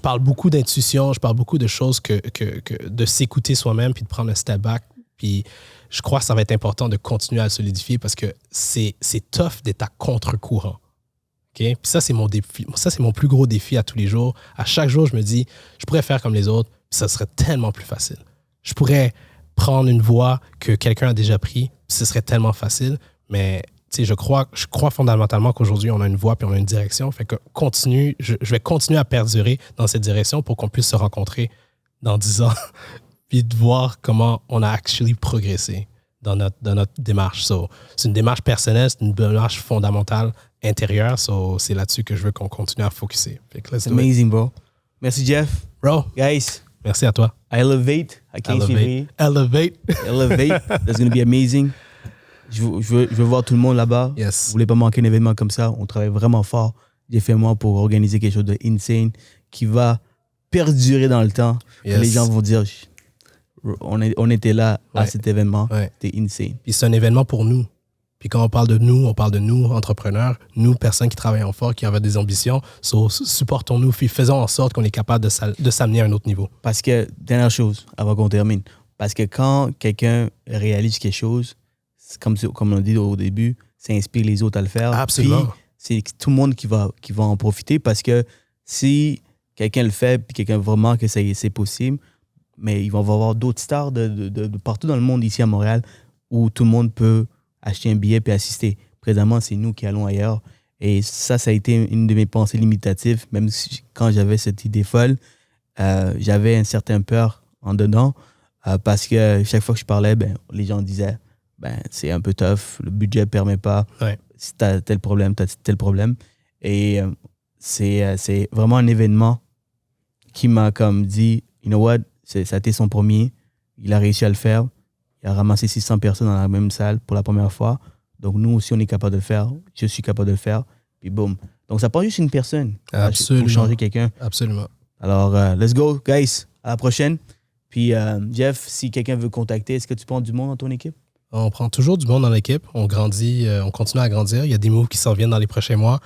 parle beaucoup d'intuition, je parle beaucoup de choses de s'écouter soi-même, puis de prendre un step back. Puis je crois que ça va être important de continuer à le solidifier parce que c'est tough d'être à contre-courant. Okay? Puis ça, c'est mon défi. Ça, c'est mon plus gros défi à tous les jours. À chaque jour, je me dis, je pourrais faire comme les autres, puis ça serait tellement plus facile. Je pourrais prendre une voie que quelqu'un a déjà pris, puis ce serait tellement facile. Mais je crois fondamentalement qu'aujourd'hui, on a une voie puis on a une direction. Fait que je vais continuer à perdurer dans cette direction pour qu'on puisse se rencontrer dans 10 ans puis de voir comment on a actually progressé. dans notre démarche. So, c'est une démarche personnelle, c'est une démarche fondamentale intérieure. So, c'est là-dessus que je veux qu'on continue à focuser. C'est amazing, bro. Merci, Jeff. Bro. Guys. Merci à toi. I elevate à 15 février. Elevate. That's going to be amazing. Je veux voir tout le monde là-bas. Yes. Vous voulez pas manquer un événement comme ça. On travaille vraiment fort, Jeff et moi, pour organiser quelque chose de insane qui va perdurer dans le temps. Yes. Les gens vont dire, on était là à cet événement. C'était insane. Puis c'est un événement pour nous. Puis quand on parle de nous, entrepreneurs, nous, personnes qui travaillent fort, qui avaient des ambitions. So, supportons-nous, puis faisons en sorte qu'on est capable de s'amener à un autre niveau. Parce que, dernière chose, avant qu'on termine, parce que quand quelqu'un réalise quelque chose, comme on dit au début, ça inspire les autres à le faire. Absolument. Puis c'est tout le monde qui va en profiter, parce que si quelqu'un le fait, puis quelqu'un vraiment que c'est possible, mais il va y avoir d'autres stars de partout dans le monde, ici à Montréal, où tout le monde peut acheter un billet puis assister. Présentement, c'est nous qui allons ailleurs. Et ça a été une de mes pensées limitatives. Même si, quand j'avais cette idée folle, j'avais un certain peur en dedans, parce que chaque fois que je parlais, les gens disaient c'est un peu tough, le budget ne permet pas. Ouais. Si tu as tel problème, tu as tel problème. Et c'est vraiment un événement qui m'a comme dit, you know what, ça a été son premier. Il a réussi à le faire. Il a ramassé 600 personnes dans la même salle pour la première fois. Donc, nous aussi, on est capable de le faire. Je suis capable de le faire. Puis, boum. Donc, ça prend juste une personne pour changer quelqu'un. Absolument. Alors, let's go, guys. À la prochaine. Puis, Jeff, si quelqu'un veut contacter, est-ce que tu prends du monde dans ton équipe? On prend toujours du monde dans l'équipe. On grandit, on continue à grandir. Il y a des moves qui s'en viennent dans les prochains mois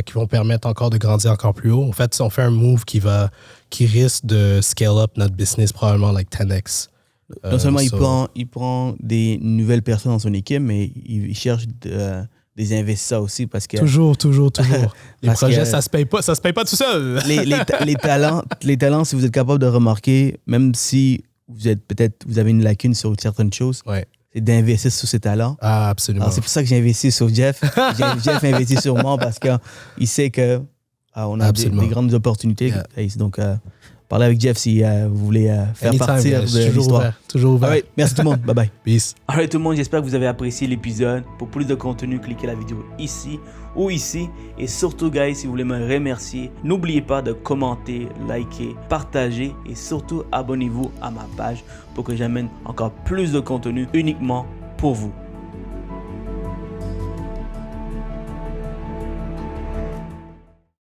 qui vont permettre encore de grandir encore plus haut. En fait, on fait un move qui risque de scale up notre business probablement like 10x. Non seulement il prend des nouvelles personnes dans son équipe, mais il cherche des investisseurs aussi, parce que... Toujours. Les projets, ça se paye pas tout seul. les talents, si vous êtes capable de remarquer, même si vous avez une lacune sur certaines choses, c'est d'investir sur ces talents. Ah, absolument. Alors, c'est pour ça que j'ai investi sur Jeff. Jeff a investi sur moi, parce qu'il sait que on a des grandes opportunités. Yeah. Donc, parlez avec Jeff si vous voulez faire partir de l'histoire. Toujours ouvert. Right, merci tout le monde. Bye bye. Peace. Alright tout le monde, j'espère que vous avez apprécié l'épisode. Pour plus de contenu, cliquez la vidéo ici ou ici. Et surtout, guys, si vous voulez me remercier, n'oubliez pas de commenter, liker, partager et surtout abonnez-vous à ma page pour que j'amène encore plus de contenu uniquement pour vous.